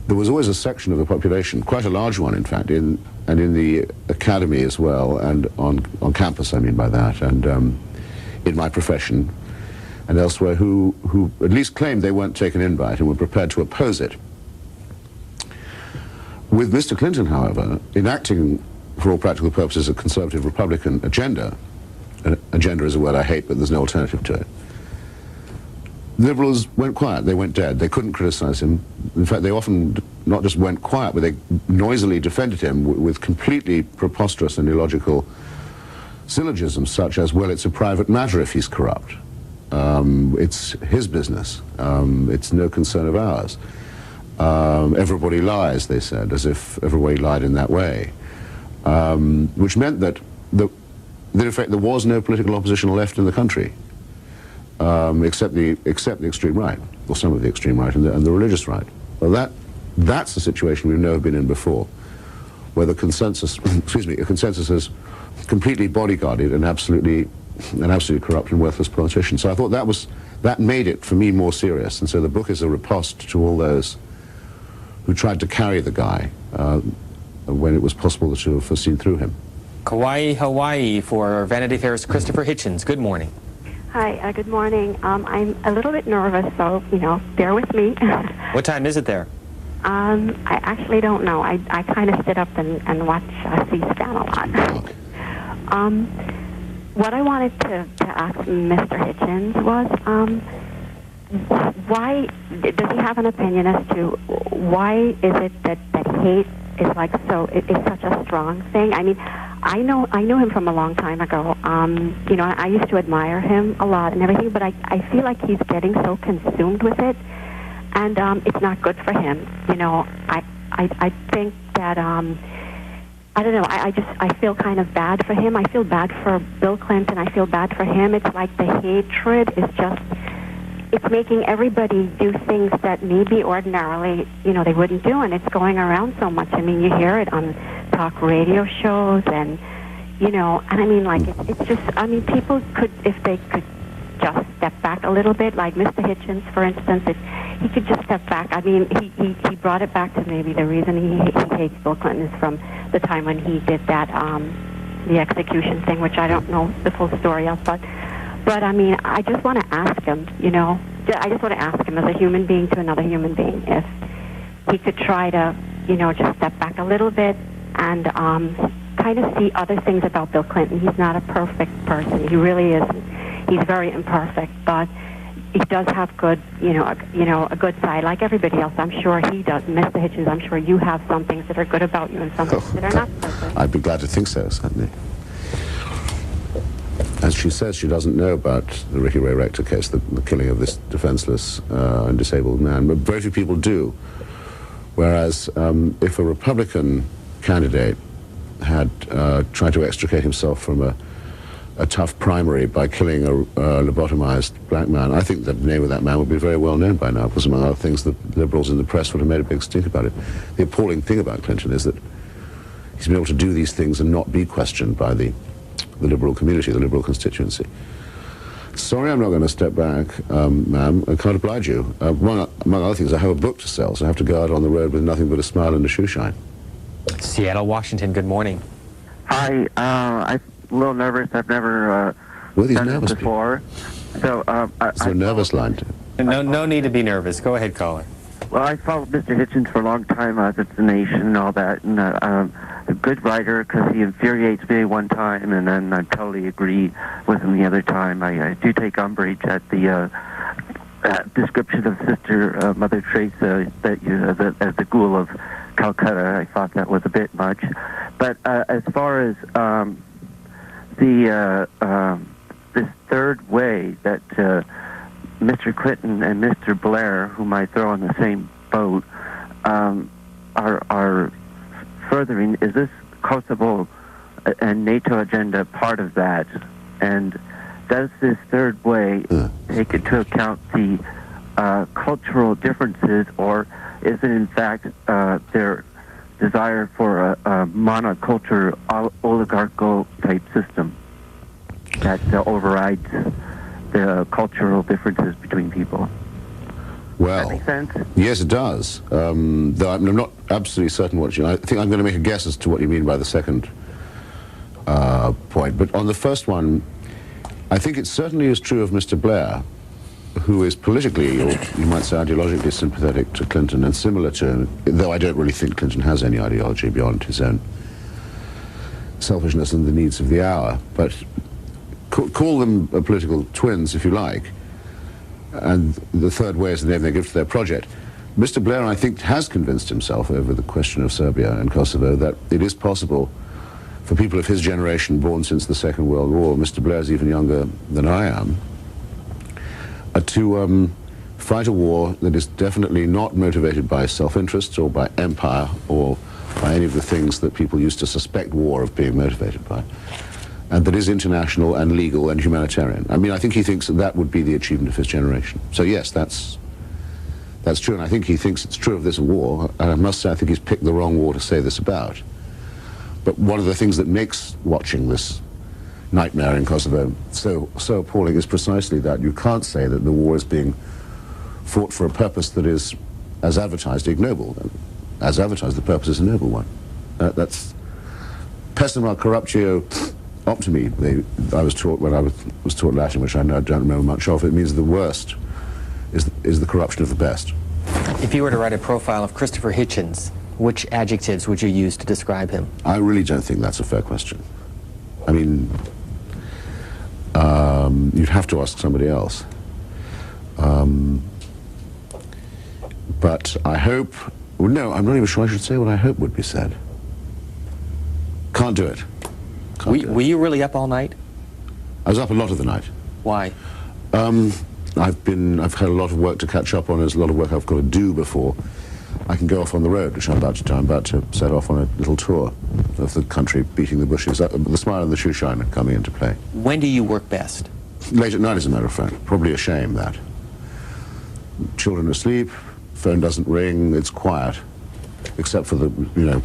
there was always a section of the population, quite a large one, in fact, and in the academy as well, and on campus, I mean by that, and in my profession and elsewhere, who at least claimed they weren't taken in by it and were prepared to oppose it. With Mr. Clinton, however, enacting, for all practical purposes, a conservative Republican agenda, agenda is a word I hate, but there's no alternative to it, liberals went quiet, they went dead, they couldn't criticize him. In fact, they often not just went quiet, but they noisily defended him with completely preposterous and illogical syllogisms such as, well, it's a private matter if he's corrupt. It's his business. It's no concern of ours. Everybody lies, they said, as if everybody lied in that way. Which meant that, in fact, there was no political opposition left in the country, except the extreme right, or some of the extreme right, and the religious right. Well, that's the situation we've never been in before, where the consensus, a consensus is completely bodyguarded and absolutely corrupt and worthless politician. So I thought that made it, for me, more serious. And so the book is a riposte to all those who tried to carry the guy when it was possible to have seen through him. Kauai, Hawaii, for Vanity Fair's Christopher Hitchens. Good morning. Hi, good morning. I'm a little bit nervous, so, bear with me. What time is it there? I actually don't know. I kind of sit up and watch C-SPAN a lot. What I wanted to ask Mr. Hitchens was, why does he have an opinion as to why is it that hate is is such a strong thing? I mean, I knew him from a long time ago. I used to admire him a lot and everything, but I feel like he's getting so consumed with it, and it's not good for him. I think that I don't know. I feel kind of bad for him. I feel bad for Bill Clinton. I feel bad for him. It's like the hatred is just, it's making everybody do things that maybe ordinarily, they wouldn't do, and it's going around so much. I mean, you hear it on talk radio shows, and, and I mean, like, it's just, I mean, people could, if they could just step back a little bit, like Mr. Hitchens, for instance, he could just step back. I mean, he brought it back to maybe the reason he hates Bill Clinton is from the time when he did that, the execution thing, which I don't know the full story of, but I mean, I just want to ask him, I just want to ask him as a human being to another human being if he could try to, just step back a little bit and kind of see other things about Bill Clinton. He's not a perfect person. He really isn't. He's very imperfect, but he does have good, a good side, like everybody else. I'm sure he does. Mr. Hitchens, I'm sure you have some things that are good about you and some things that are not perfect. I'd be glad to think so, certainly. As she says, she doesn't know about the Ricky Ray Rector case, the killing of this defenseless and disabled man, but very few people do. Whereas if a Republican candidate had tried to extricate himself from a tough primary by killing a lobotomized black man, I think that the name of that man would be very well known by now, because among other things, the liberals in the press would have made a big stink about it. The appalling thing about Clinton is that he's been able to do these things and not be questioned by the liberal community, the liberal constituency. Sorry, I'm not going to step back, ma'am. I can't oblige you. Among other things, I have a book to sell, so I have to go out on the road with nothing but a smile and a shoe shine. Seattle, Washington, good morning. Hi, I'm a little nervous. I've never done this before. So, it's a nervous line. No need to be nervous. Go ahead, caller. Well, I followed Mr. Hitchens for a long time, at The Nation and all that, and a good writer because he infuriates me one time, and then I totally agree with him the other time. I do take umbrage at the description of Sister Mother Teresa as the ghoul of Calcutta. I thought that was a bit much. But as far as this third way that Mr. Clinton and Mr. Blair, whom I throw on the same boat, are furthering, is this Kosovo and NATO agenda part of that? And does this third way take into account the cultural differences, or is it in fact their desire for a monoculture oligarchical type system that overrides the cultural differences between people? Well, does that make sense? Yes, it does. Though I'm not absolutely certain what you... I think I'm going to make a guess as to what you mean by the second point. But on the first one, I think it certainly is true of Mr. Blair, who is politically, or you might say ideologically, sympathetic to Clinton and similar to him, though I don't really think Clinton has any ideology beyond his own selfishness and the needs of the hour. But call them political twins, if you like, and the third way is the name they give to their project. Mr. Blair, I think, has convinced himself over the question of Serbia and Kosovo that it is possible for people of his generation born since the Second World War, Mr. Blair's even younger than I am, to fight a war that is definitely not motivated by self-interest or by empire or by any of the things that people used to suspect war of being motivated by, and that is international and legal and humanitarian. I mean, I think he thinks that would be the achievement of his generation. So yes, that's true, and I think he thinks it's true of this war, and I must say I think he's picked the wrong war to say this about. But one of the things that makes watching this nightmare in Kosovo so appalling is precisely that you can't say that the war is being fought for a purpose that is, as advertised, ignoble. As advertised, the purpose is a noble one. That's pessima corruptio optimi. I was taught when I was taught Latin, which I now don't remember much of. It means the worst is the corruption of the best. If you were to write a profile of Christopher Hitchens, which adjectives would you use to describe him? I really don't think that's a fair question. I mean, you'd have to ask somebody else. But I hope... Well, no, I'm not even sure I should say what I hope would be said. Can't do it. Were you really up all night? I was up a lot of the night. Why? I've had a lot of work to catch up on. There's a lot of work I've got to do before I can go off on the road, which I'm about to do. I'm about to set off on a little tour of the country, beating the bushes. The smile and the shoe shine are coming into play. When do you work best? Late at night, as a matter of fact. Probably a shame, that. Children are asleep, phone doesn't ring, it's quiet, except for the,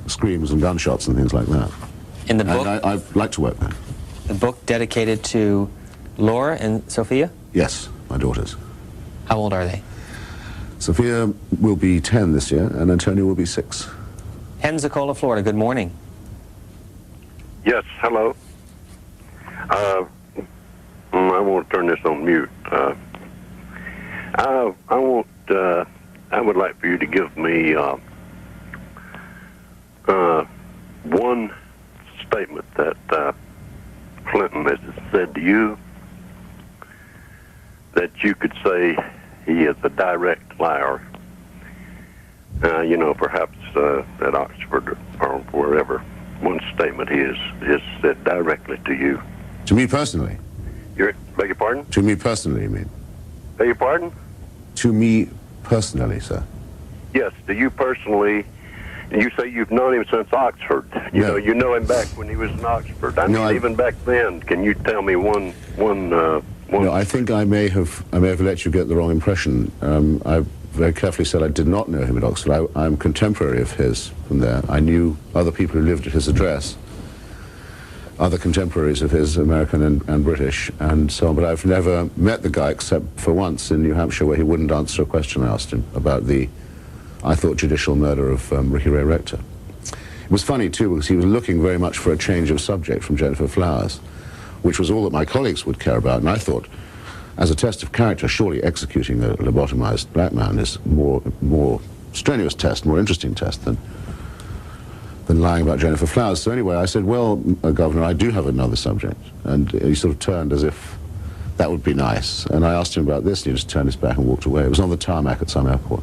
screams and gunshots and things like that. In the book? I like to work there. The book dedicated to Laura and Sophia? Yes, my daughters. How old are they? Sophia will be 10 this year, and Antonio will be 6. Pensacola, Florida, good morning. Yes, hello. I want to turn this on mute. I would like for you to give me one statement that Clinton has said to you that you could say he is a direct liar. Perhaps at Oxford or wherever. One statement he has said directly to you. To me personally? Beg your pardon? To me personally, you mean? Beg your pardon? To me personally, sir. Yes, to you personally. And you say you've known him since Oxford. You know him back when he was in Oxford. Even back then. Can you tell me one? No, I think I may have let you get the wrong impression. I very carefully said I did not know him at Oxford. I'm contemporary of his from there. I knew other people who lived at his address, other contemporaries of his, American and British, and so on. But I've never met the guy except for once in New Hampshire, where he wouldn't answer a question I asked him about the, I thought, judicial murder of Ricky Ray Rector. It was funny, too, because he was looking very much for a change of subject from Jennifer Flowers, which was all that my colleagues would care about. And I thought, as a test of character, surely executing a lobotomized black man is more strenuous test, more interesting test than lying about Jennifer Flowers. So anyway, I said, well, Governor, I do have another subject. And he sort of turned as if that would be nice. And I asked him about this, and he just turned his back and walked away. It was on the tarmac at some airport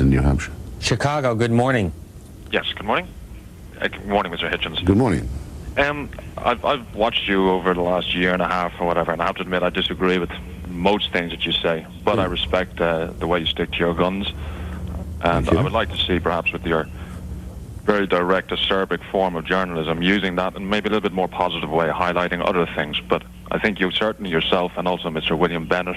in New Hampshire. Chicago, good morning. Yes, good morning. Good morning, Mr. Hitchens. Good morning. I've watched you over the last year and a half or whatever, and I have to admit I disagree with most things that you say, but I respect the way you stick to your guns, and I would like to see, perhaps with your very direct, acerbic form of journalism, using that in maybe a little bit more positive way, highlighting other things. But I think you certainly yourself, and also Mr. William Bennett,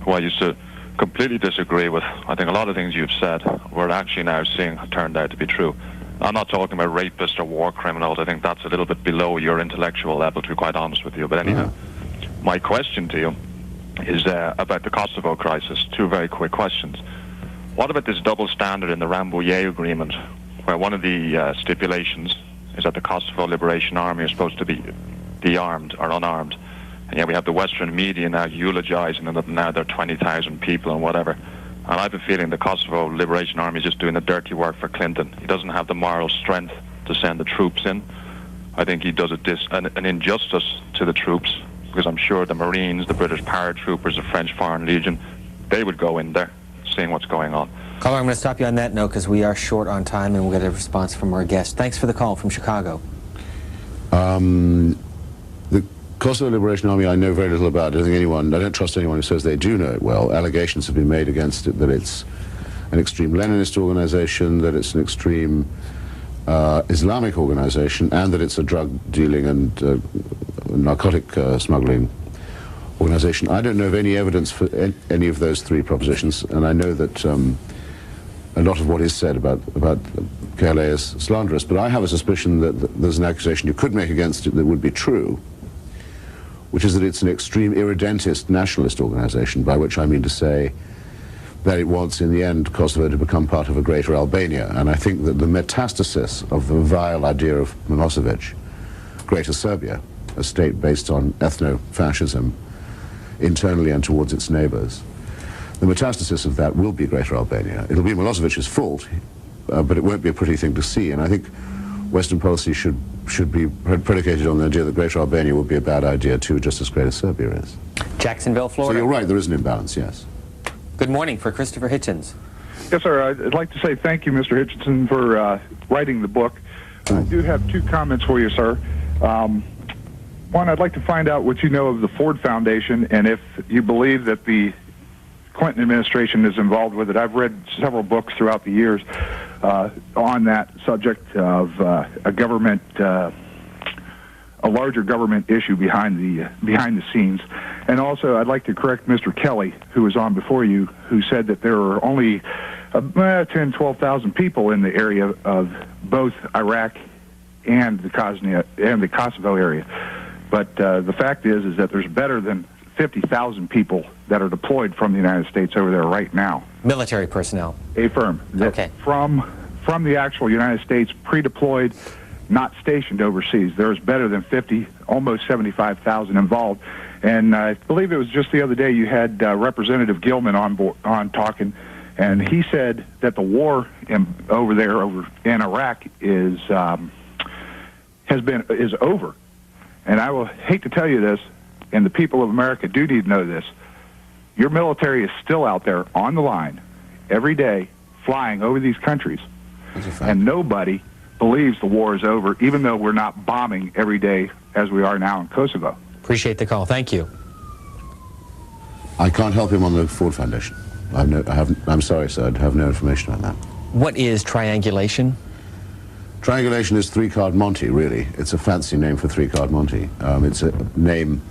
who I used to completely disagree with, I think a lot of things you've said we're actually now seeing turned out to be true. I'm not talking about rapists or war criminals. I think that's a little bit below your intellectual level, to be quite honest with you. But anyhow, my question to you is about the Kosovo crisis. Two very quick questions. What about this double standard in the Rambouillet Agreement, where one of the stipulations is that the Kosovo Liberation Army is supposed to be de-armed or unarmed, and yet we have the Western media now eulogizing that now there are 20,000 people and whatever. And I have a feeling the Kosovo Liberation Army is just doing the dirty work for Clinton. He doesn't have the moral strength to send the troops in. I think he does an injustice to the troops, because I'm sure the Marines, the British paratroopers, the French Foreign Legion, they would go in there. seeing what's going on. Caller, I'm going to stop you on that note because we are short on time and we'll get a response from our guest. Thanks for the call from Chicago. The Kosovo Liberation Army I know very little about. I don't trust anyone who says they do know it well. Allegations have been made against it that it's an extreme Leninist organization, that it's an extreme Islamic organization, and that it's a drug dealing and narcotic smuggling organization. I don't know of any evidence for any of those three propositions, and I know that a lot of what is said about KLA is slanderous, but I have a suspicion that there's an accusation you could make against it that would be true, which is that it's an extreme irredentist nationalist organization, by which I mean to say that it wants, in the end, Kosovo to become part of a greater Albania. And I think that the metastasis of the vile idea of Milosevic, Greater Serbia, a state based on ethno-fascism, internally and towards its neighbors, the metastasis of that will be Greater Albania. It'll be Milosevic's fault, but it won't be a pretty thing to see. And I think Western policy should be predicated on the idea that Greater Albania would be a bad idea too, just as Greater Serbia is. Jacksonville, Florida. So you're right, there is an imbalance, yes. Good morning for Christopher Hitchens. Yes, sir. I'd like to say thank you, Mr. Hitchenson, for writing the book. I do have two comments for you, sir. One, I'd like to find out what you know of the Ford Foundation and if you believe that the Clinton administration is involved with it. I've read several books throughout the years on that subject of a government, a larger government issue behind the scenes. And also, I'd like to correct Mr. Kelly, who was on before you, who said that there are only 10, 12,000 people in the area of both Iraq and the Kosovo area. But the fact is that there's better than 50,000 people that are deployed from the United States over there right now. Military personnel. Affirm. Okay. From the actual United States, pre-deployed, not stationed overseas. There's better than 50, almost 75,000 involved. And I believe it was just the other day you had Representative Gilman on talking, and he said that the war over in Iraq is over. And I will hate to tell you this, and the people of America do need to know this. Your military is still out there on the line every day, flying over these countries, and nobody believes the war is over, even though we're not bombing every day as we are now in Kosovo. Appreciate the call. Thank you. I can't help him on the Ford Foundation. I'm sorry, sir. I have no information on that. What is triangulation? Triangulation is three-card Monte, really. It's a fancy name for three-card Monte. It's a name.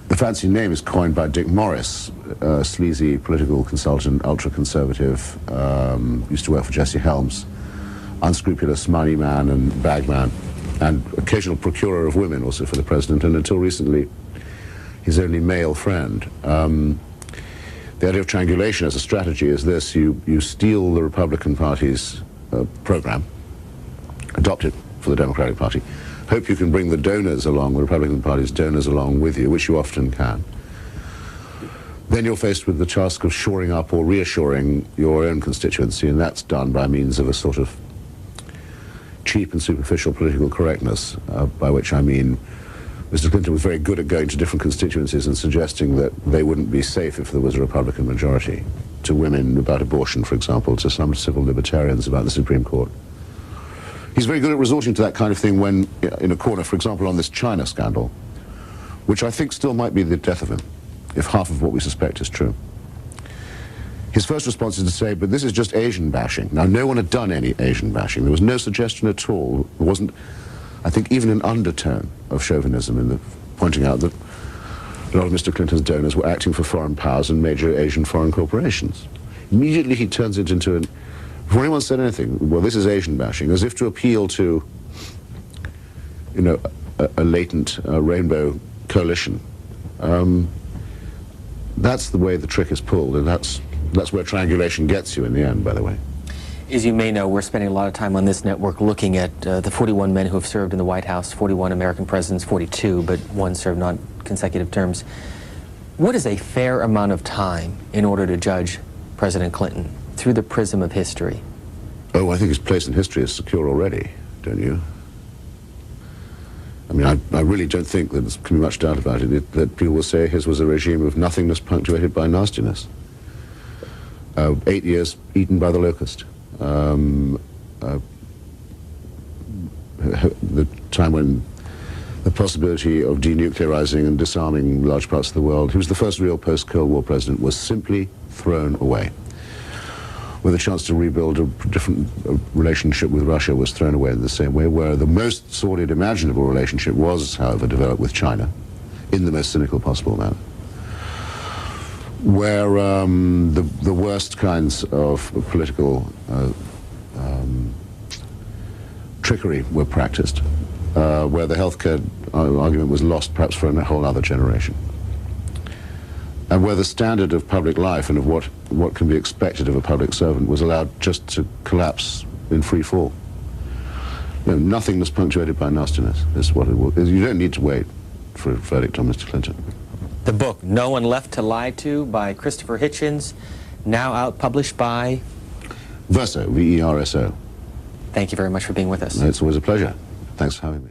The fancy name is coined by Dick Morris, a sleazy political consultant, ultra-conservative, used to work for Jesse Helms, unscrupulous money man and bag man, and occasional procurer of women also for the president, and until recently, his only male friend. The idea of triangulation as a strategy is this: you steal the Republican Party's program, adopt it for the Democratic Party, hope you can bring the donors along, the Republican Party's donors along with you, which you often can. Then you're faced with the task of shoring up or reassuring your own constituency, and that's done by means of a sort of cheap and superficial political correctness, by which I mean Mr. Clinton was very good at going to different constituencies and suggesting that they wouldn't be safe if there was a Republican majority, to women about abortion, for example, to some civil libertarians about the Supreme Court. He's very good at resorting to that kind of thing when in a corner, for example, on this China scandal, which I think still might be the death of him, if half of what we suspect is true. His first response is to say, but this is just Asian bashing. Now, no one had done any Asian bashing. There was no suggestion at all. There wasn't, I think, even an undertone of chauvinism in the pointing out that a lot of Mr. Clinton's donors were acting for foreign powers and major Asian foreign corporations. Immediately he turns it into an, before anyone said anything, well, this is Asian bashing, as if to appeal to, you know, a latent rainbow coalition. That's the way the trick is pulled, and that's where triangulation gets you in the end, by the way. As you may know, we're spending a lot of time on this network looking at the 41 men who have served in the White House, 41 American presidents, 42, but one served non consecutive terms. What is a fair amount of time in order to judge President Clinton through the prism of history? Oh, I think his place in history is secure already, don't you? I mean, I really don't think that there can be much doubt about it, that people will say his was a regime of nothingness punctuated by nastiness. 8 years eaten by the locust. The time when the possibility of denuclearizing and disarming large parts of the world, he was the first real post-Cold War president, was simply thrown away. With a chance to rebuild a different relationship with Russia was thrown away in the same way, where the most sordid imaginable relationship was, however, developed with China in the most cynical possible manner. Where the worst kinds of political trickery were practiced, where the healthcare argument was lost perhaps for a whole other generation, and where the standard of public life and of what can be expected of a public servant was allowed just to collapse in free fall. You know, nothingness punctuated by nastiness is what it will. You don't need to wait for a verdict on Mr. Clinton. The book, No One Left to Lie To, by Christopher Hitchens, now out, published by? Verso, V-E-R-S-O. Thank you very much for being with us. It's always a pleasure. Thanks for having me.